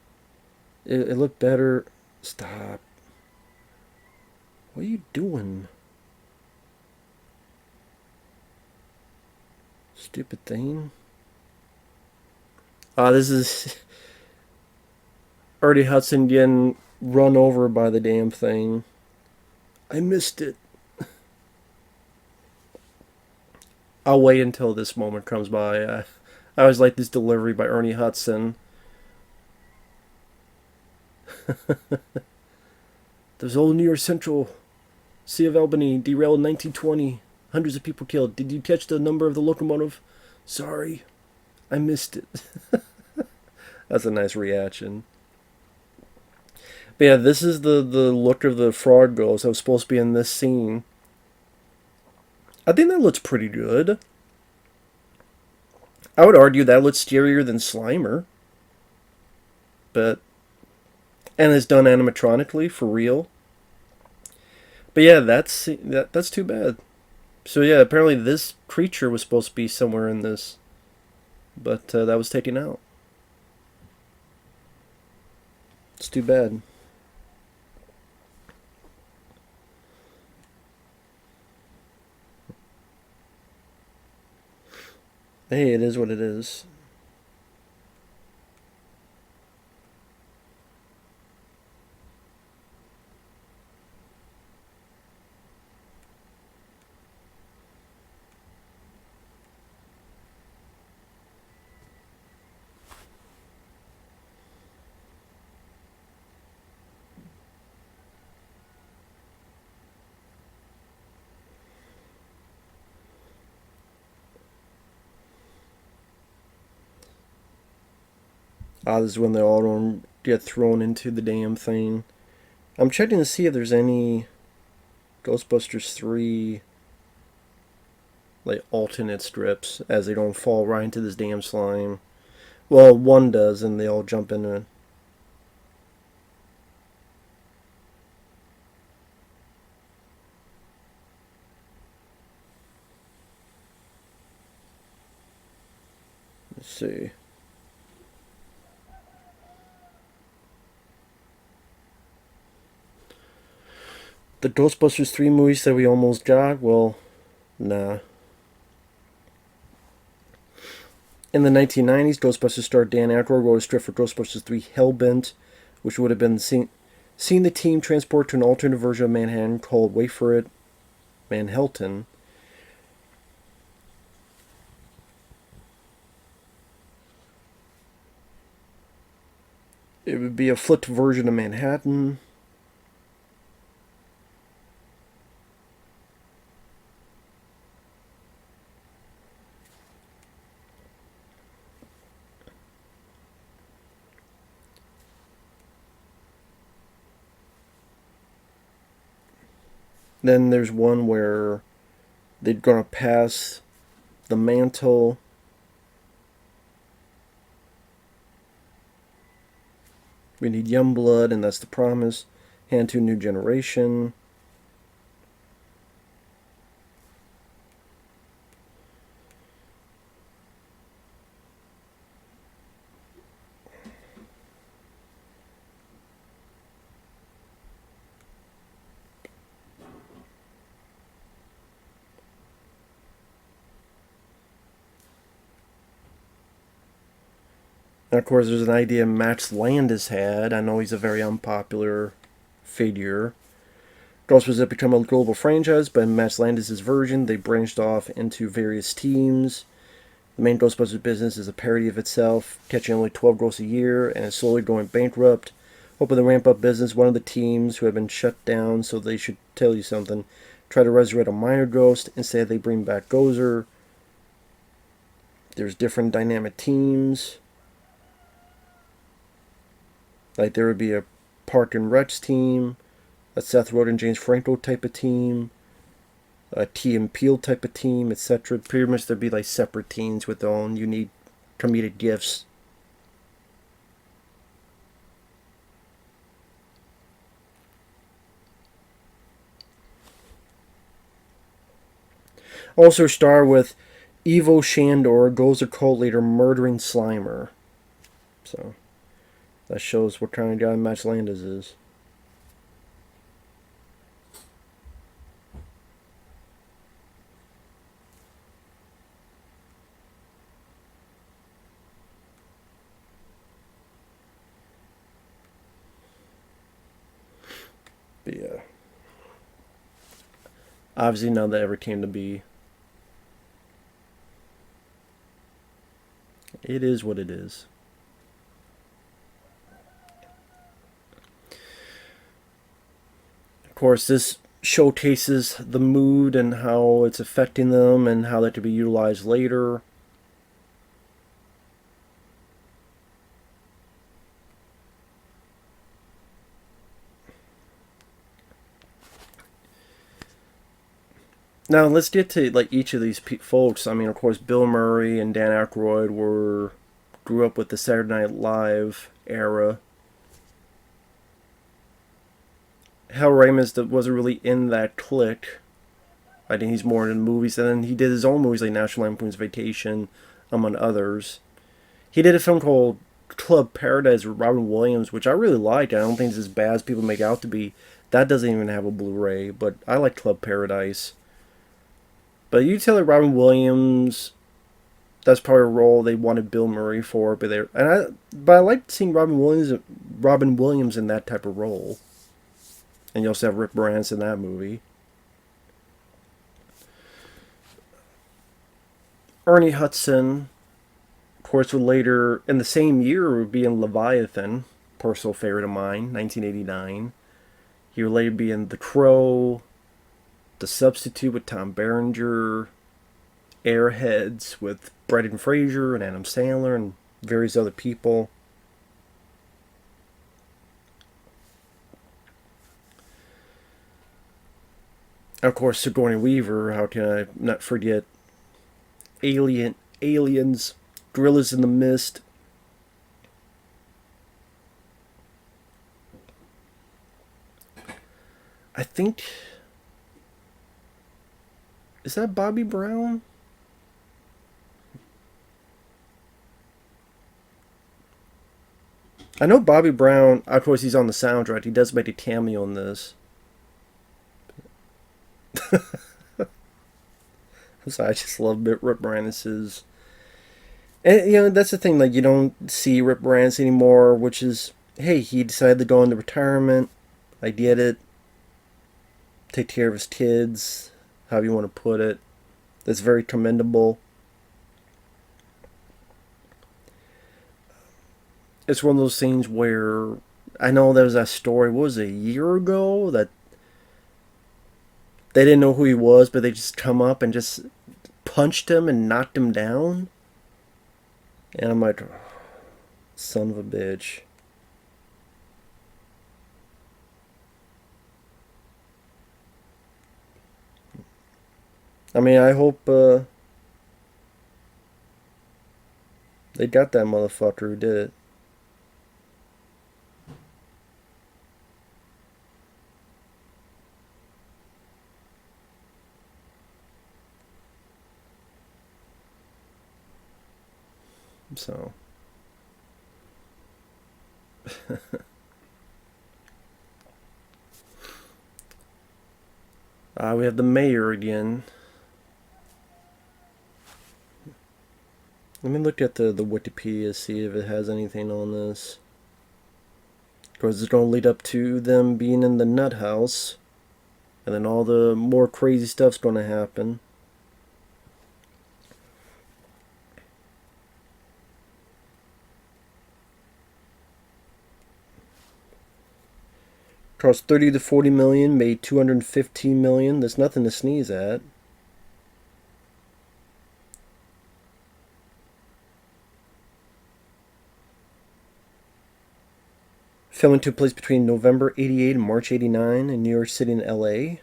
It looked better. Stop. What are you doing? Stupid thing. This is... Ernie Hudson getting run over by the damn thing. I missed it. I'll wait until this moment comes by. I always like this delivery by Ernie Hudson. There's old New York Central, Sea of Albany, derailed in 1920. Hundreds of people killed. Did you catch the number of the locomotive? Sorry, I missed it. That's a nice reaction. But yeah, this is the look of the frog ghost that was supposed to be in this scene. I think that looks pretty good. I would argue that looks scarier than Slimer. But... And it's done animatronically, for real. But yeah, that's too bad. So yeah, apparently this creature was supposed to be somewhere in this. But that was taken out. It's too bad. Hey, it is what it is. This is when they all get thrown into the damn thing. I'm checking to see if there's any Ghostbusters 3 like alternate strips as they don't fall right into this damn slime. Well, one does, and they all jump into it. Let's see. The Ghostbusters 3 movies that we almost got? Well, nah. In the 1990s, Ghostbusters star Dan Aykroyd wrote a script for Ghostbusters 3 Hellbent, which would have been seeing the team transport to an alternate version of Manhattan called, wait for it, Manhattan. It would be a flipped version of Manhattan. Then there's one where they're going to pass the mantle We need young blood, and that's the promise. Hand to a new generation. And of course, there's an idea Max Landis had. I know he's a very unpopular figure. Ghostbusters have become a global franchise, but in Max Landis' version, they branched off into various teams. The main Ghostbusters business is a parody of itself, catching only 12 gross a year, and is slowly going bankrupt. Hoping to ramp up business, one of the teams, who have been shut down, so they should tell you something, try to resurrect a minor ghost. Instead, they bring back Gozer. There's different dynamic teams. Like, there would be a Park and Recs team, a Seth Rogen, James Franco type of team, a Key and Peele type of team, etc. Pretty much there'd be like separate teams with their own unique comedic gifts. Also star with Ivo Shandor, Gozer cult leader, murdering Slimer. So that shows what kind of guy Max Landis is. But yeah. Obviously none that ever came to be. It is what it is. Of course, this showcases the mood and how it's affecting them and how that could be utilized later. Now let's get to like each of these folks. I mean, of course, Bill Murray and Dan Aykroyd grew up with the Saturday Night Live era. Hal Ramis wasn't really in that clique. I think he's more in movies, and then he did his own movies like National Lampoon's Vacation, among others. He did a film called Club Paradise with Robin Williams, which I really like. I don't think it's as bad as people make out to be. That doesn't even have a Blu-ray, but I like Club Paradise. But you tell that Robin Williams, that's probably a role they wanted Bill Murray for, but I like seeing Robin Williams in that type of role. And you also have Rick Moranis in that movie. Ernie Hudson, of course, would later, in the same year, would be in Leviathan, personal favorite of mine, 1989. He would later be in The Crow, The Substitute with Tom Berenger, Airheads with Brendan Fraser and Adam Sandler and various other people. Of course, Sigourney Weaver, how can I not forget Aliens, Gorillas in the Mist. I think... Is that Bobby Brown? I know Bobby Brown, of course he's on the soundtrack. He does make a cameo in this. So I just love Rick Moranis's. And, you know, that's the thing, like, you don't see Rick Moranis anymore, which is, hey, he decided to go into retirement. I get it. Take care of his kids, however you want to put it. That's very commendable. It's one of those things where, I know there was that story, what was it, a year ago, that they didn't know who he was, but they just come up and just punched him and knocked him down. And I'm like, son of a bitch. I mean, I hope they got that motherfucker who did it. so. We have the mayor again. Let me look at the Wikipedia, see if it has anything on this. Because it's going to lead up to them being in the nut house. And then all the more crazy stuff's going to happen. Cost 30 to 40 million, made 215 million. There's nothing to sneeze at. Filming took place between November 88 and March 89 in New York City and LA.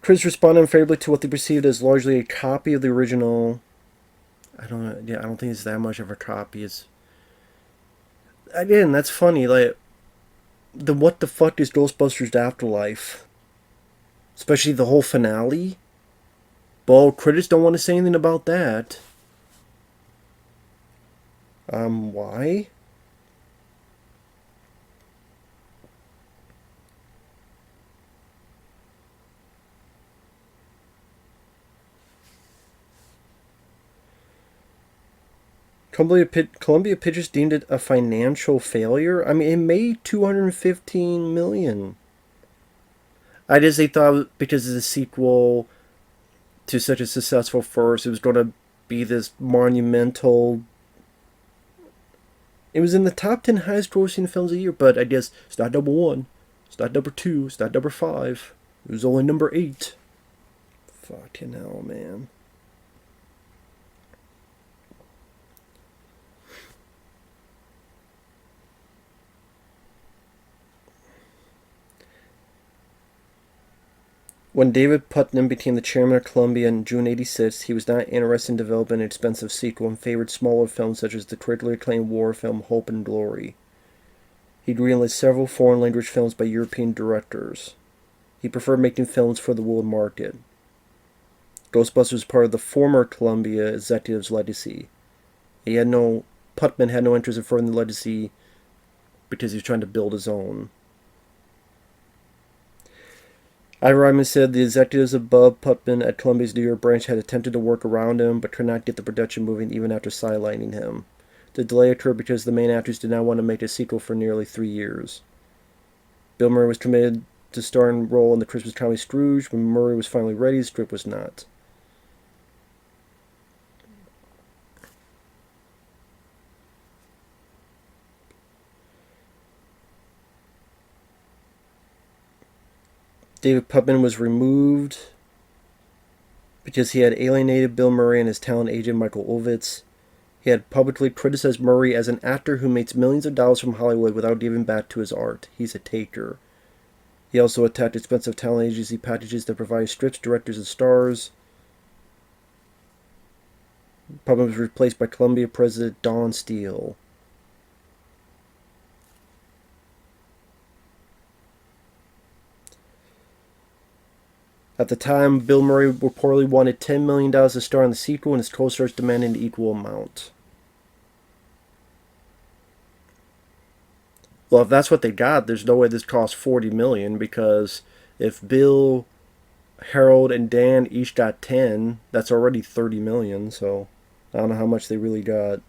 Critics responded unfavorably to what they perceived as largely a copy of the original. I don't think it's that much of a copy. It's, again, that's funny. Like, the what the fuck is Ghostbusters Afterlife? Especially the whole finale. Well, critics don't want to say anything about that. Why? Columbia Pictures deemed it a financial failure. I mean, it made $215 million. I guess they thought because it's a sequel to such a successful first, it was going to be this monumental. It was in the top 10 highest grossing films of the year, but I guess it's not number 1, it's not number 2, it's not number 5. It was only number 8. Fucking hell, man. When David Putnam became the chairman of Columbia in June '86, he was not interested in developing an expensive sequel and favored smaller films such as the critically acclaimed war film Hope and Glory. He greenlit several foreign language films by European directors. He preferred making films for the world market. Ghostbusters was part of the former Columbia executive's legacy. Putnam had no interest in furthering the legacy because he was trying to build his own. Ivan Reitman said the executives above Putnam at Columbia's New York branch had attempted to work around him, but could not get the production moving even after sidelining him. The delay occurred because the main actors did not want to make a sequel for nearly 3 years. Bill Murray was committed to starring role in the Christmas comedy Scrooge. When Murray was finally ready, the script was not. David Putnam was removed because he had alienated Bill Murray and his talent agent Michael Ovitz. He had publicly criticized Murray as an actor who makes millions of dollars from Hollywood without giving back to his art. He's a taker. He also attacked expensive talent agency packages that provide scripts, directors, and stars. Putnam was replaced by Columbia president Don Steele. At the time, Bill Murray reportedly wanted $10 million to star in the sequel, and his co-stars demanded an equal amount. Well, if that's what they got, there's no way this cost $40 million, because if Bill, Harold, and Dan each got 10, that's already $30 million, so I don't know how much they really got.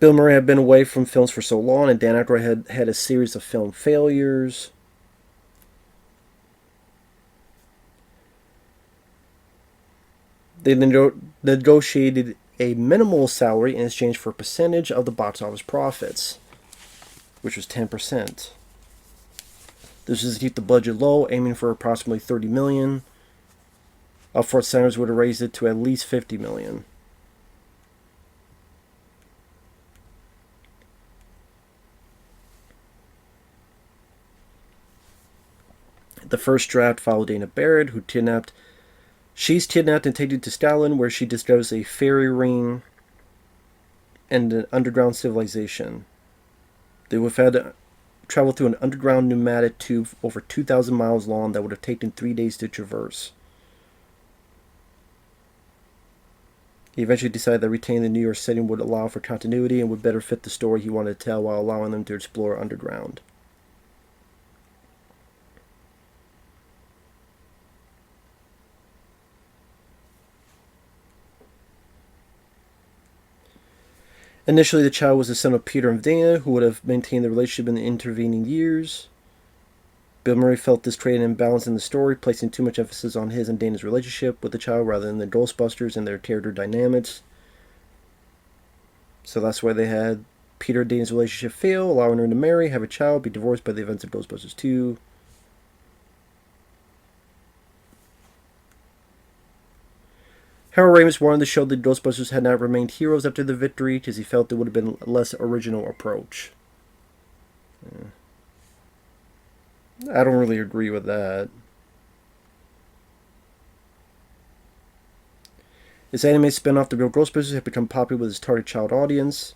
Bill Murray had been away from films for so long, and Dan Aykroyd had a series of film failures. They negotiated a minimal salary in exchange for a percentage of the box office profits, which was 10%. This is to keep the budget low, aiming for approximately $30 million. Upfront centers would have raised it to at least $50 million. The first draft followed Dana Barrett, She's kidnapped and taken to Scotland, where she discovers a fairy ring and an underground civilization. They would have had to travel through an underground pneumatic tube over 2,000 miles long that would have taken 3 days to traverse. He eventually decided that retaining the New York setting would allow for continuity and would better fit the story he wanted to tell while allowing them to explore underground. Initially, the child was the son of Peter and Dana, who would have maintained the relationship in the intervening years. Bill Murray felt this created an imbalance in the story, placing too much emphasis on his and Dana's relationship with the child rather than the Ghostbusters and their character dynamics. So that's why they had Peter and Dana's relationship fail, allowing her to marry, have a child, be divorced by the events of Ghostbusters II. Harold Ramis wanted to show that Ghostbusters had not remained heroes after the victory because he felt it would have been a less original approach. I don't really agree with that. This anime spin-off, The Real Ghostbusters, had become popular with its target child audience.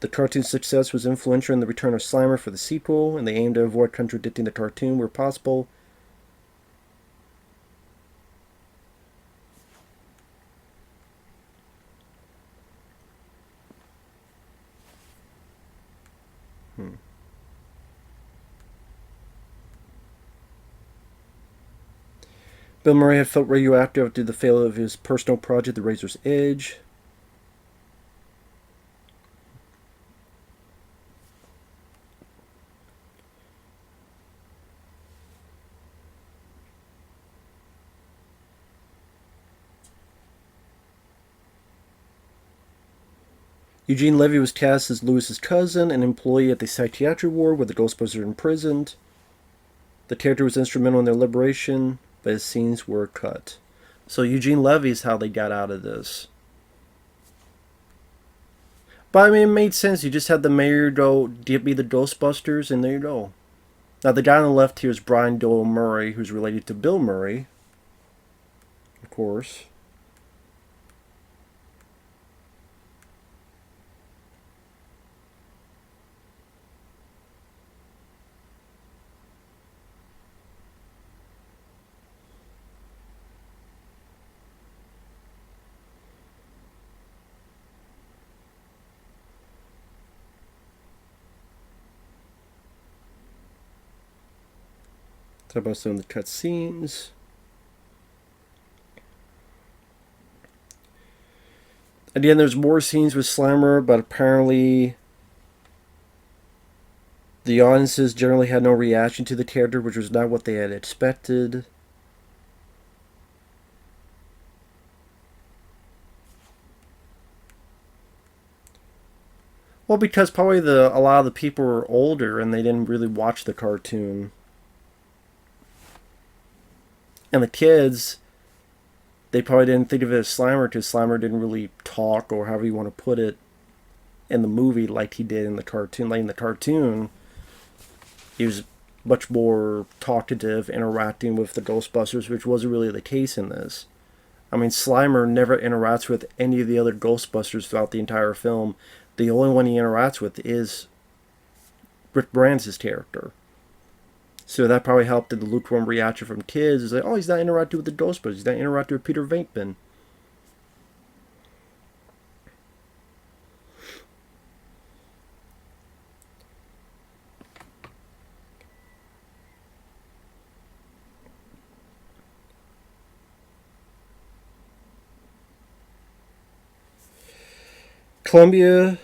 The cartoon's success was influential in the return of Slimer for the sequel, and they aimed to avoid contradicting the cartoon where possible. Bill Murray had felt radioactive after the failure of his personal project, The Razor's Edge. Eugene Levy was cast as Lewis's cousin, an employee at the psychiatric ward where the Ghostbusters are imprisoned. The character was instrumental in their liberation, but his scenes were cut. So Eugene Levy is how they got out of this. But I mean, it made sense. You just had the mayor go be the Ghostbusters, and there you go. Now the guy on the left here is Brian Doyle Murray, who's related to Bill Murray, of course. Talk about some of the cut scenes. At the end, there's more scenes with Slimer, but apparently the audiences generally had no reaction to the character, which was not what they had expected. Well, because probably a lot of the people were older and they didn't really watch the cartoon. And the kids, they probably didn't think of it as Slimer because Slimer didn't really talk, or however you want to put it, in the movie like he did in the cartoon. Like in the cartoon, he was much more talkative, interacting with the Ghostbusters, which wasn't really the case in this. I mean, Slimer never interacts with any of the other Ghostbusters throughout the entire film. The only one he interacts with is Rick Moranis' character. So that probably helped in the lukewarm reaction from kids. It's like, oh, he's not interacting with the Ghostbusters. He's not interacting with Peter Venkman. Columbia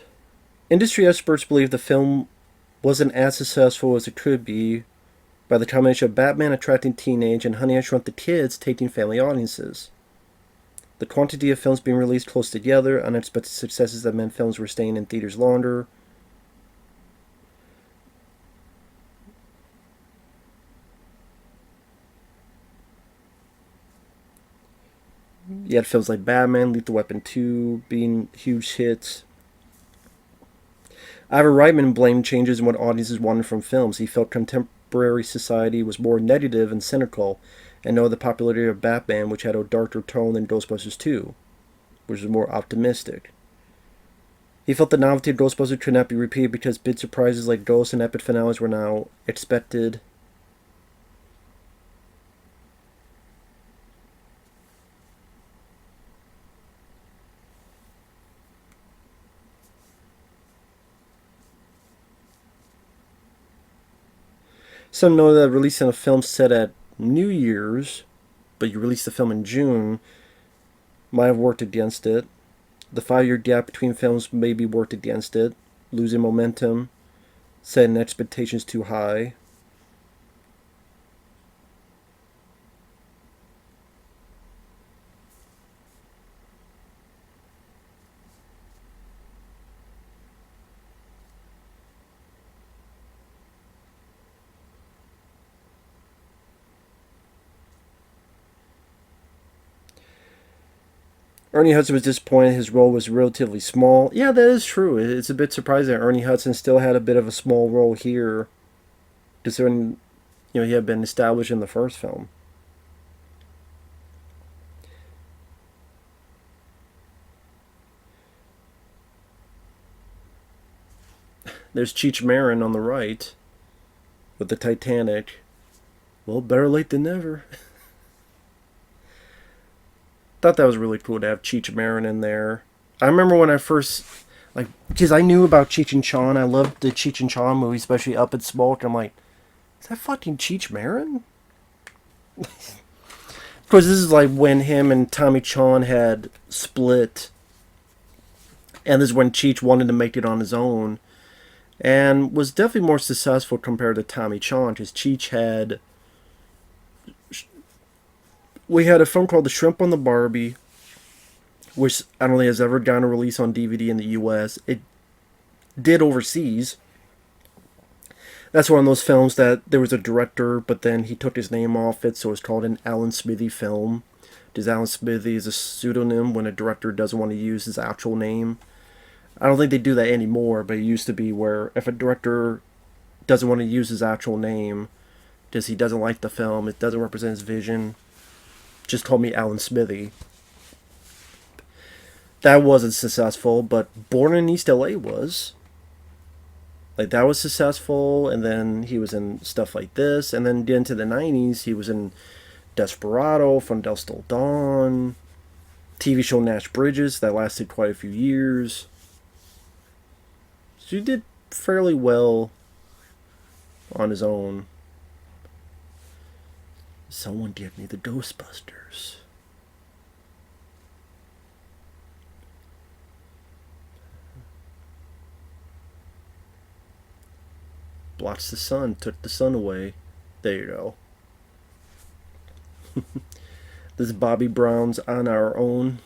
industry experts believe the film wasn't as successful as it could be by the combination of Batman attracting teenage and Honey, I Shrunk the Kids taking family audiences. The quantity of films being released close together, unexpected successes that meant films were staying in theaters longer. You had films like Batman, Lethal Weapon 2 being huge hits. Ivan Reitman blamed changes in what audiences wanted from films. He felt contemporary society was more negative and cynical, and noted the popularity of Batman, which had a darker tone than Ghostbusters 2, which was more optimistic. He felt the novelty of Ghostbusters could not be repeated because big surprises like ghosts and epic finales were now expected. Some know that releasing a film set at New Year's, but you released the film in June, might have worked against it. The 5-year gap between films maybe worked against it, losing momentum, setting expectations too high. Ernie Hudson was disappointed his role was relatively small. Yeah, that is true. It's a bit surprising that Ernie Hudson still had a bit of a small role here, considering he had been established in the first film. There's Cheech Marin on the right with the Titanic. Well, better late than never. Thought that was really cool to have Cheech Marin in there. I remember when I first, because I knew about Cheech and Shawn. I loved the Cheech and Shawn movie, especially Up in Smoke. I'm like, is that fucking Cheech Marin? Of course, this is like when him and Tommy Chon had split, and this is when Cheech wanted to make it on his own, and was definitely more successful compared to Tommy Chon, because Cheech had. We had a film called The Shrimp on the Barbie, which I don't think has ever gotten a release on DVD in the US. It did overseas. That's one of those films that there was a director, but then he took his name off it, so it's called an Alan Smithy film. Because Alan Smithy is a pseudonym when a director doesn't want to use his actual name. I don't think they do that anymore, but it used to be where if a director doesn't want to use his actual name because he doesn't like the film, it doesn't represent his vision, just call me Alan Smithy. That wasn't successful, but Born in East LA was. That was successful, and then he was in stuff like this, and then into the 90s, he was in Desperado, From Dusk Till Dawn, TV show Nash Bridges, that lasted quite a few years. So he did fairly well on his own. Someone give me the Ghostbusters. Blotched the sun, took the sun away. There you go. This is Bobby Brown's On Our Own.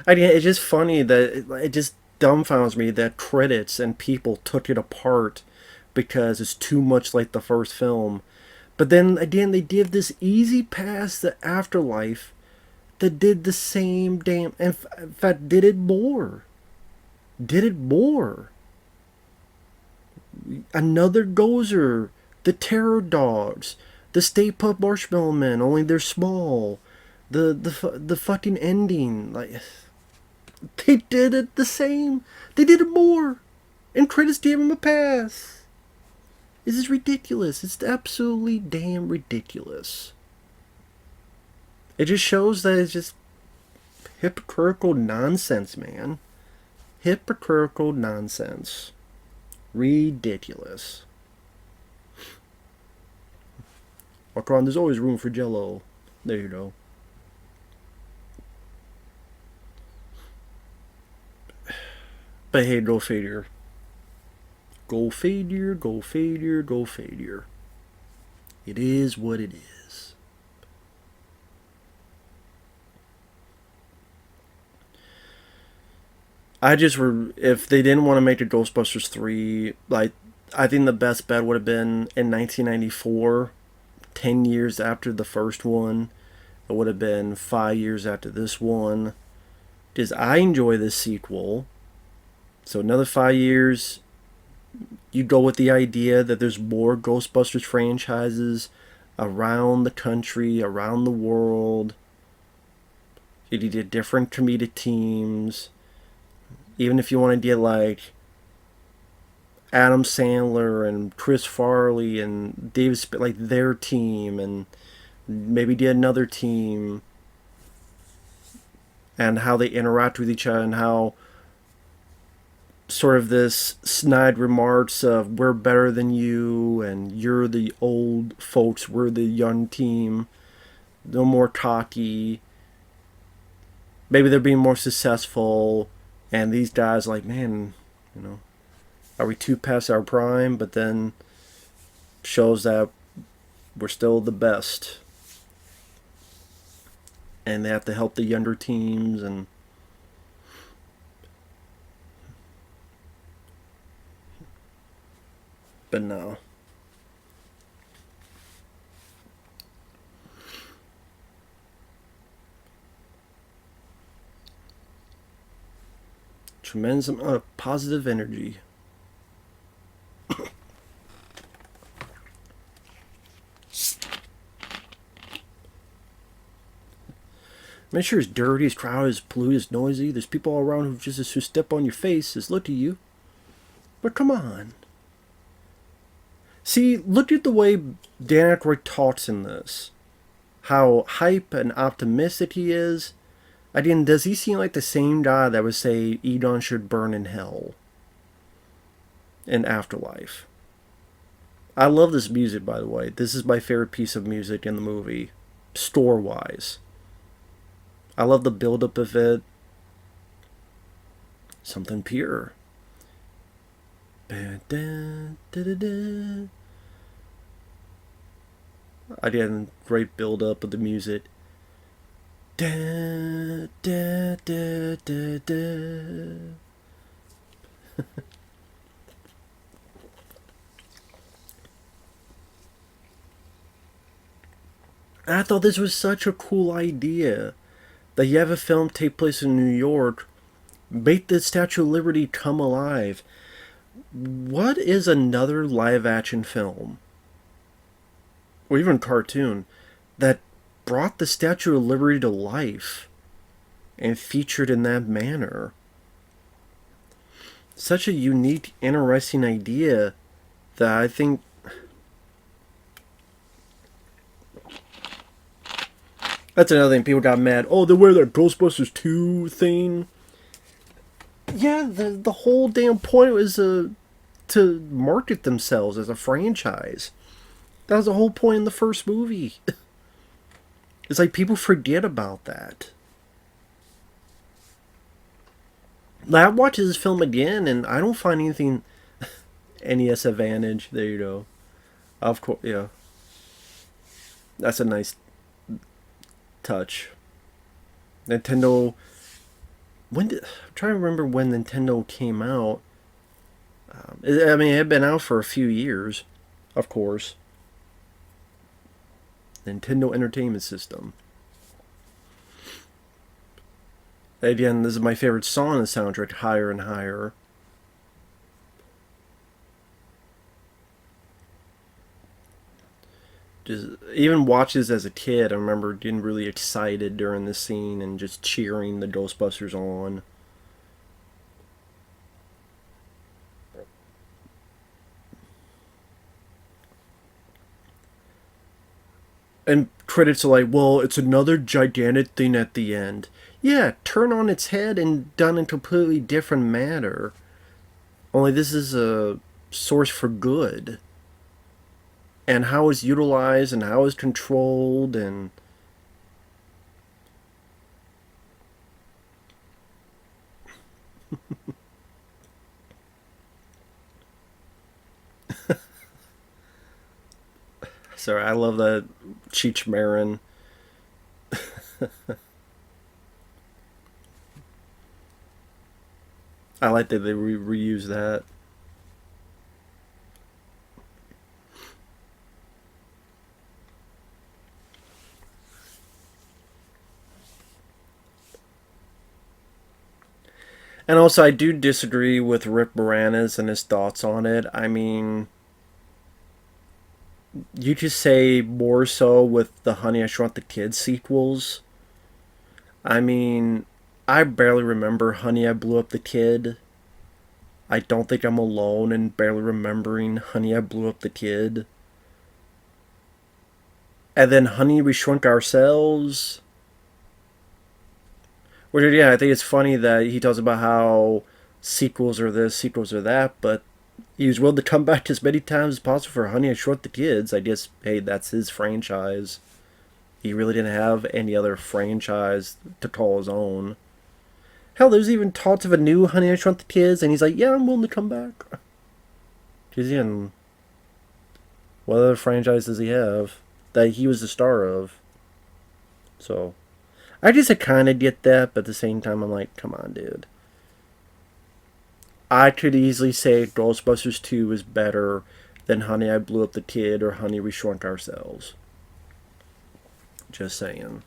It's just funny that it just dumbfounds me that credits and people took it apart because it's too much like the first film. But then again, they give this easy pass to Afterlife that did the same damn... In fact, did it more. Another Gozer, the Terror Dogs, the Stay Puft Marshmallow Men, only they're small. The fucking ending, they did it the same. They did it more, and critics gave him a pass. This is ridiculous. It's absolutely damn ridiculous. It just shows that it's just hypocritical nonsense, man. Hypocritical nonsense. Ridiculous. Oh, come on, there's always room for Jello. There you go. But hey, go figure. Go figure, go figure, go figure. It is what it is. If they didn't want to make a Ghostbusters 3, I think the best bet would have been in 1994, 10 years after the first one. It would have been 5 years after this one. Because I enjoy this sequel. So another 5 years, you go with the idea that there's more Ghostbusters franchises around the country, around the world. He did different comedic teams. Even if you want to get like Adam Sandler and Chris Farley and like their team, and maybe did another team, and how they interact with each other, and how sort of this snide remarks of we're better than you and you're the old folks, we're the young team, no more cocky. Maybe they're being more successful, and these guys like, man, you know, are we too past our prime? But then shows that we're still the best, and they have to help the younger teams. And but no, tremendous amount of positive energy. Make sure it's dirty, it's crowded, it's polluted, it's noisy. There's people all around who just who step on your face, just look at you. But come on. See, look at the way Dan Aykroyd talks in this. How hype and optimistic he is. Again, does he seem like the same guy that would say Edon should burn in hell in Afterlife? I love this music, by the way. This is my favorite piece of music in the movie, score-wise. I love the build-up of it. Something pure. Again, great build-up of the music. I thought this was such a cool idea. That you have a film take place in New York, make the Statue of Liberty come alive. What is another live-action film, or even cartoon, that brought the Statue of Liberty to life and featured in that manner? Such a unique, interesting idea that I think that's another thing. People got mad. Oh, they wear that Ghostbusters II thing. Yeah, the whole damn point was to market themselves as a franchise. That was the whole point in the first movie. It's like people forget about that. I watched this film again, and I don't find anything NES advantage. There you go. Of course, yeah. That's a nice touch. Nintendo. I'm trying to remember when Nintendo came out. I mean, it had been out for a few years, of course. Nintendo Entertainment System. Again, this is my favorite song in the soundtrack, Higher and Higher. Just even watches as a kid, I remember getting really excited during the scene and just cheering the Ghostbusters on. And critics are like, well, it's another gigantic thing at the end. Yeah, turn on its head and done in completely different manner. Only this is a source for good. And how it's utilized and how it's controlled and... Sorry, I love that Cheech Marin. I like that they reuse that. And also, I do disagree with Rick Moranis and his thoughts on it. I mean, you could say more so with the Honey, I Shrunk the Kids sequels. I mean, I barely remember Honey, I Blew Up the Kid. I don't think I'm alone in barely remembering Honey, I Blew Up the Kid. And then Honey, We Shrunk Ourselves. Which, yeah, I think it's funny that he talks about how sequels are this, sequels are that, but he was willing to come back as many times as possible for Honey, I Shrunk the Kids. I guess, hey, that's his franchise. He really didn't have any other franchise to call his own. Hell, there's even talks of a new Honey, I Shrunk the Kids, and he's like, yeah, I'm willing to come back. Because, yeah, what other franchise does he have that he was the star of? So, I just kind of get that, but at the same time, I'm like, come on, dude. I could easily say Ghostbusters 2 is better than Honey, I Blew Up the Kid or Honey, We Shrunk Ourselves. Just saying.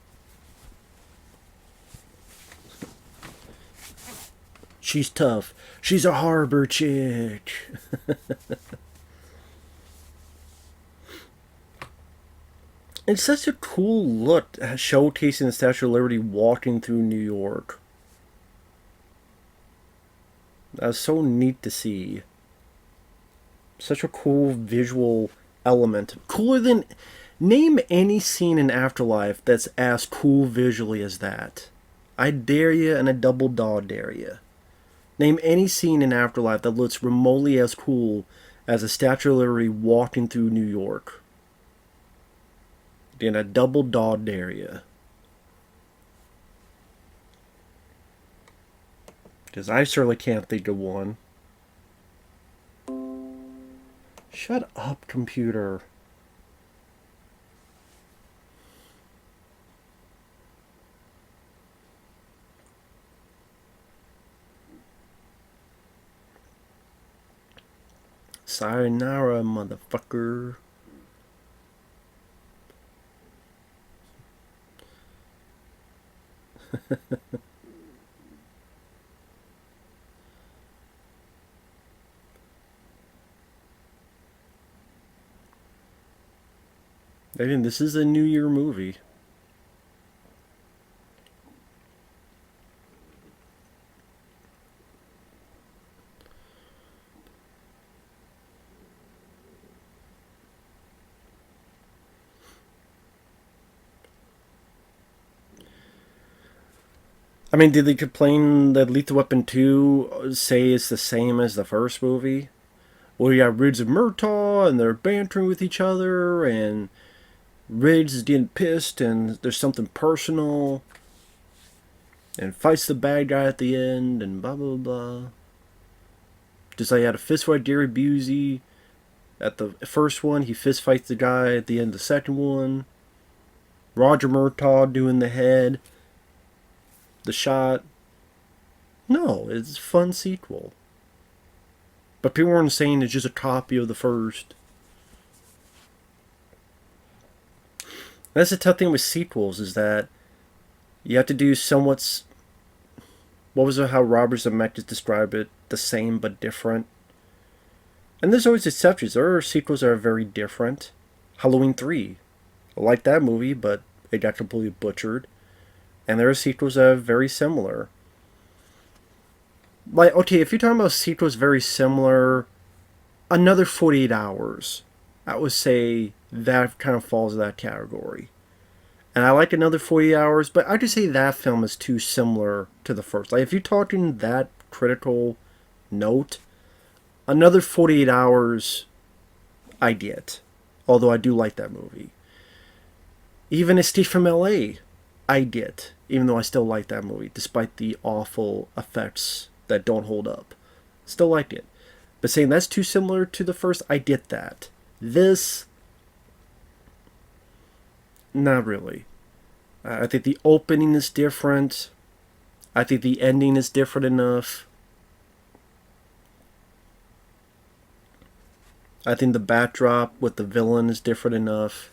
She's tough. She's a harbor chick. It's such a cool look showcasing the Statue of Liberty walking through New York. That's so neat to see. Such a cool visual element. Cooler than... Name any scene in Afterlife that's as cool visually as that. I dare you, and a double dog dare you. Name any scene in Afterlife that looks remotely as cool as a Statue of Liberty walking through New York. And a double dog dare you. Because I certainly can't think of one. Shut up, computer. Sayonara, motherfucker. I mean, this is a New Year movie. I mean, did they complain that Lethal Weapon 2 say it's the same as the first movie? Well, you got Riggs and Murtaugh, and they're bantering with each other, and Riggs is getting pissed, and there's something personal, and fights the bad guy at the end, and blah, blah, blah. Just like he had a fist fight Gary Busey at the first one, he fist fights the guy at the end of the second one. Roger Murtaugh doing the head, the shot. No, it's a fun sequel. But people weren't saying it's just a copy of the first. That's the tough thing with sequels, is that you have to do somewhat... What was it, how Robert Zemeckis described it? The same but different. And there's always exceptions. There are sequels that are very different. Halloween 3. I like that movie, but it got completely butchered. And there are sequels that are very similar. Like, okay, if you're talking about sequels very similar, Another 48 Hours, I would say that kind of falls in that category. And I like Another 48 Hours, but I just say that film is too similar to the first. Like, if you're talking that critical note, Another 48 Hours, I get. Although I do like that movie. Even Escape from LA, I get. Even though I still like that movie, despite the awful effects that don't hold up. Still like it. But saying that's too similar to the first, I get that. This, not really. I think the opening is different. I think the ending is different enough. I think the backdrop with the villain is different enough.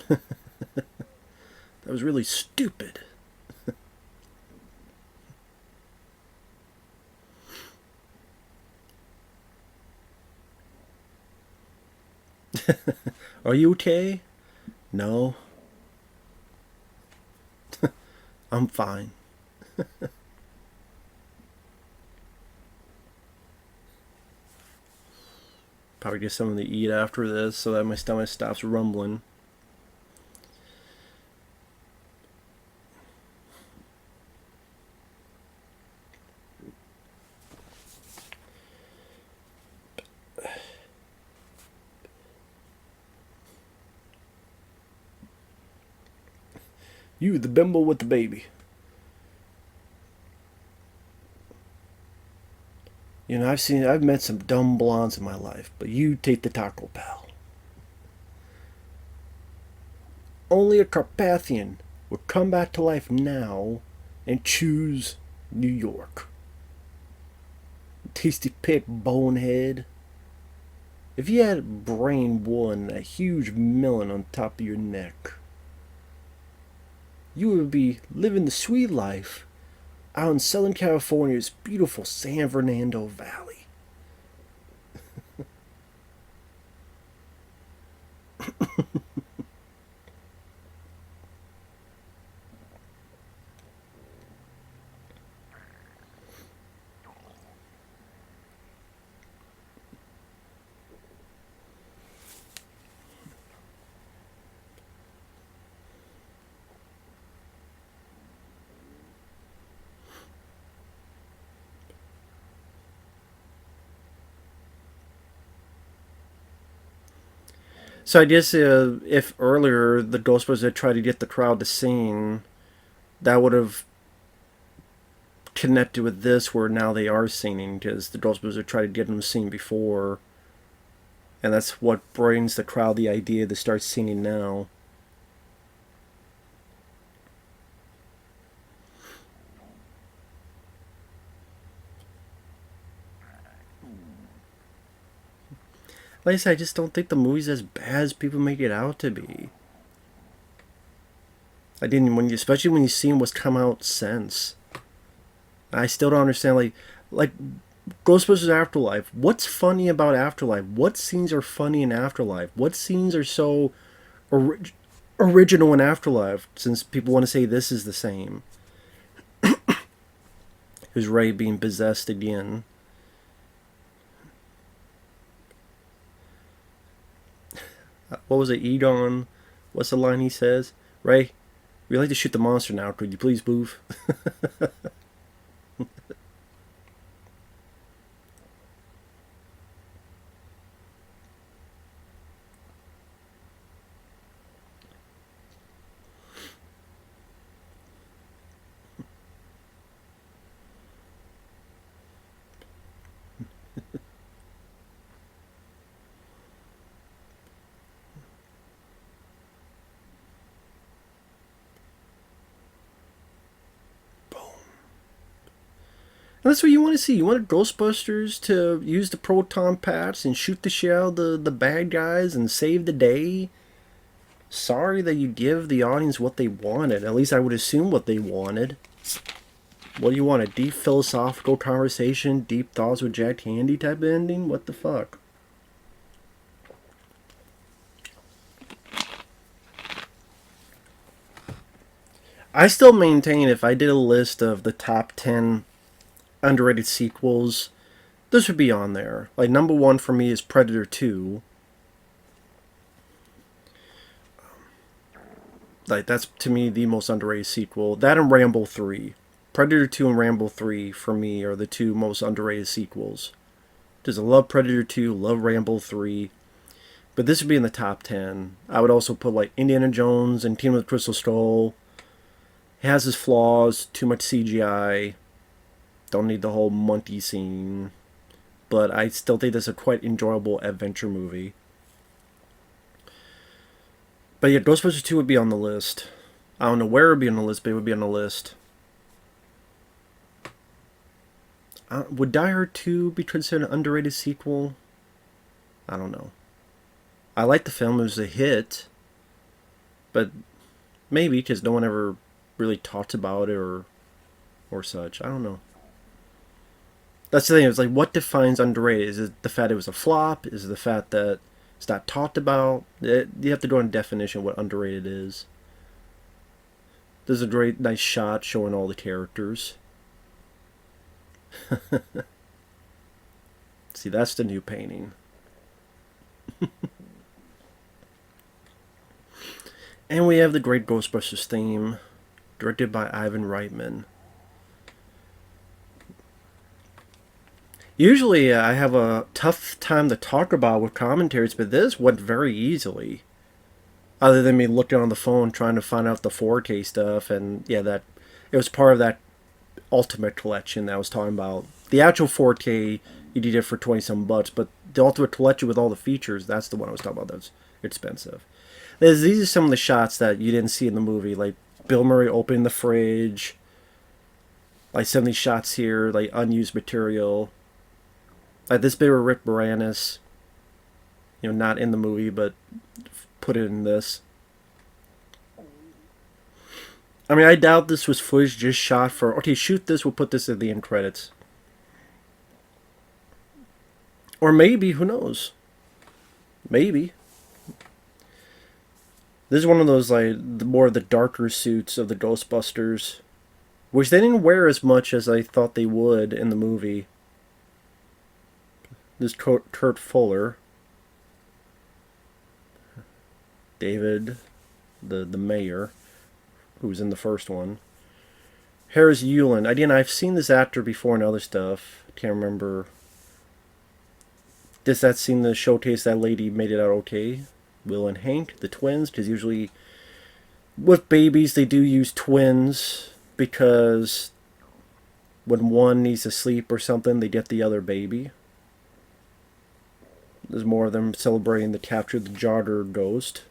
That was really stupid. Are you okay? No. I'm fine. Probably get something to eat after this so that my stomach stops rumbling. You, the bimbo with the baby. You know, I've met some dumb blondes in my life, but you take the taco, pal. Only a Carpathian would come back to life now and choose New York. Tasty pick, bonehead. If you had a brain one, a huge melon on top of your neck, you would be living the sweet life out in Southern California's beautiful San Fernando Valley. So I guess if earlier the Ghostbusters had tried to get the crowd to sing, that would have connected with this, where now they are singing because the Ghostbusters had tried to get them to sing before, and that's what brings the crowd the idea to start singing now. Like I said, I just don't think the movie's as bad as people make it out to be. I didn't especially when you see what's come out since. I still don't understand, like Ghostbusters Afterlife. What's funny about Afterlife? What scenes are funny in Afterlife? What scenes are so original in Afterlife? Since people want to say this is the same. Who's Ray being possessed again? What was it, Egon? What's the line he says? Ray, we'd like to shoot the monster now. Could you please move? And that's what you want to see. You want Ghostbusters to use the proton packs and shoot the shit out of the bad guys and save the day. Sorry that you give the audience what they wanted. At least I would assume what they wanted. What do you want? A deep philosophical conversation, deep thoughts with Jack Handy type ending? What the fuck? I still maintain if I did a list of the top 10 underrated sequels, this would be on there. Like, number one for me is Predator 2. Like, that's to me the most underrated sequel. That and Rambo 3. Predator 2 and Rambo 3 for me are the two most underrated sequels. Because I love Predator 2, love Rambo 3. But this would be in the top 10. I would also put like Indiana Jones and Team of the Crystal Skull. It has its flaws, too much CGI. Don't need the whole Monty scene. But I still think this is a quite enjoyable adventure movie. But yeah, Ghostbusters 2 would be on the list. I don't know where it would be on the list, but it would be on the list. Would Die Hard 2 be considered an underrated sequel? I don't know. I like the film. It was a hit. But maybe, because no one ever really talks about it or such. I don't know. That's the thing. It's like, what defines underrated? Is it the fact it was a flop? Is it the fact that It's not talked about. You have to go on definition of what underrated is. There's a great, nice shot showing all the characters. See, that's the new painting. And we have the great Ghostbusters theme, directed by Ivan Reitman. Usually I have a tough time to talk about with commentaries, but this went very easily. Other than me looking on the phone trying to find out the 4K stuff, and yeah, that it was part of that Ultimate Collection that I was talking about. The actual 4K you did it for 20-some bucks, but the Ultimate Collection with all the features, that's the one I was talking about. That's expensive. These are some of the shots that you didn't see in the movie, like Bill Murray opening the fridge, like some of these shots here, like unused material. Like this bit with Rick Moranis, not in the movie, but put it in this. I mean, I doubt this was footage just shot for, okay, shoot this, we'll put this in the end credits. Or maybe, who knows? Maybe. This is one of those, like, more of the darker suits of the Ghostbusters, which they didn't wear as much as I thought they would in the movie. This Kurt Fuller, David, the mayor, who was in the first one. Harris Yulin. I've seen this actor before in other stuff. Can't remember. Does that scene the showcase that lady made it out okay? Will and Hank, the twins, because usually with babies they do use twins because when one needs to sleep or something, they get the other baby. There's more of them celebrating the capture of the jogger ghost.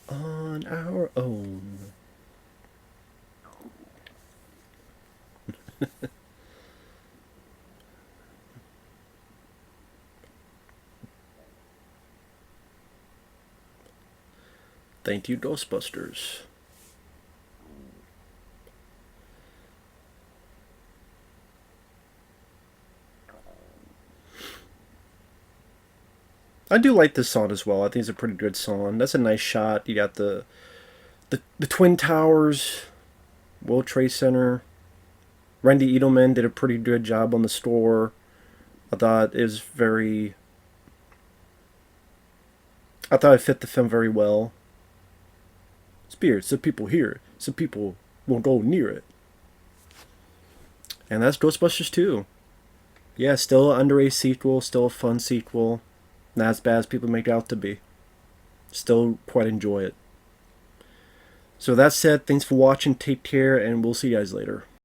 On our own. Thank you, Ghostbusters. I do like this song as well. I think it's a pretty good song. That's a nice shot. You got the Twin Towers, World Trade Center. Randy Edelman did a pretty good job on the score. I thought it fit the film very well. Spirits, some people hear it. Some people won't go near it. And that's Ghostbusters 2. Yeah, still an underrated sequel, still a fun sequel. Not as bad as people make it out to be. Still quite enjoy it. So that said, thanks for watching, take care, and we'll see you guys later.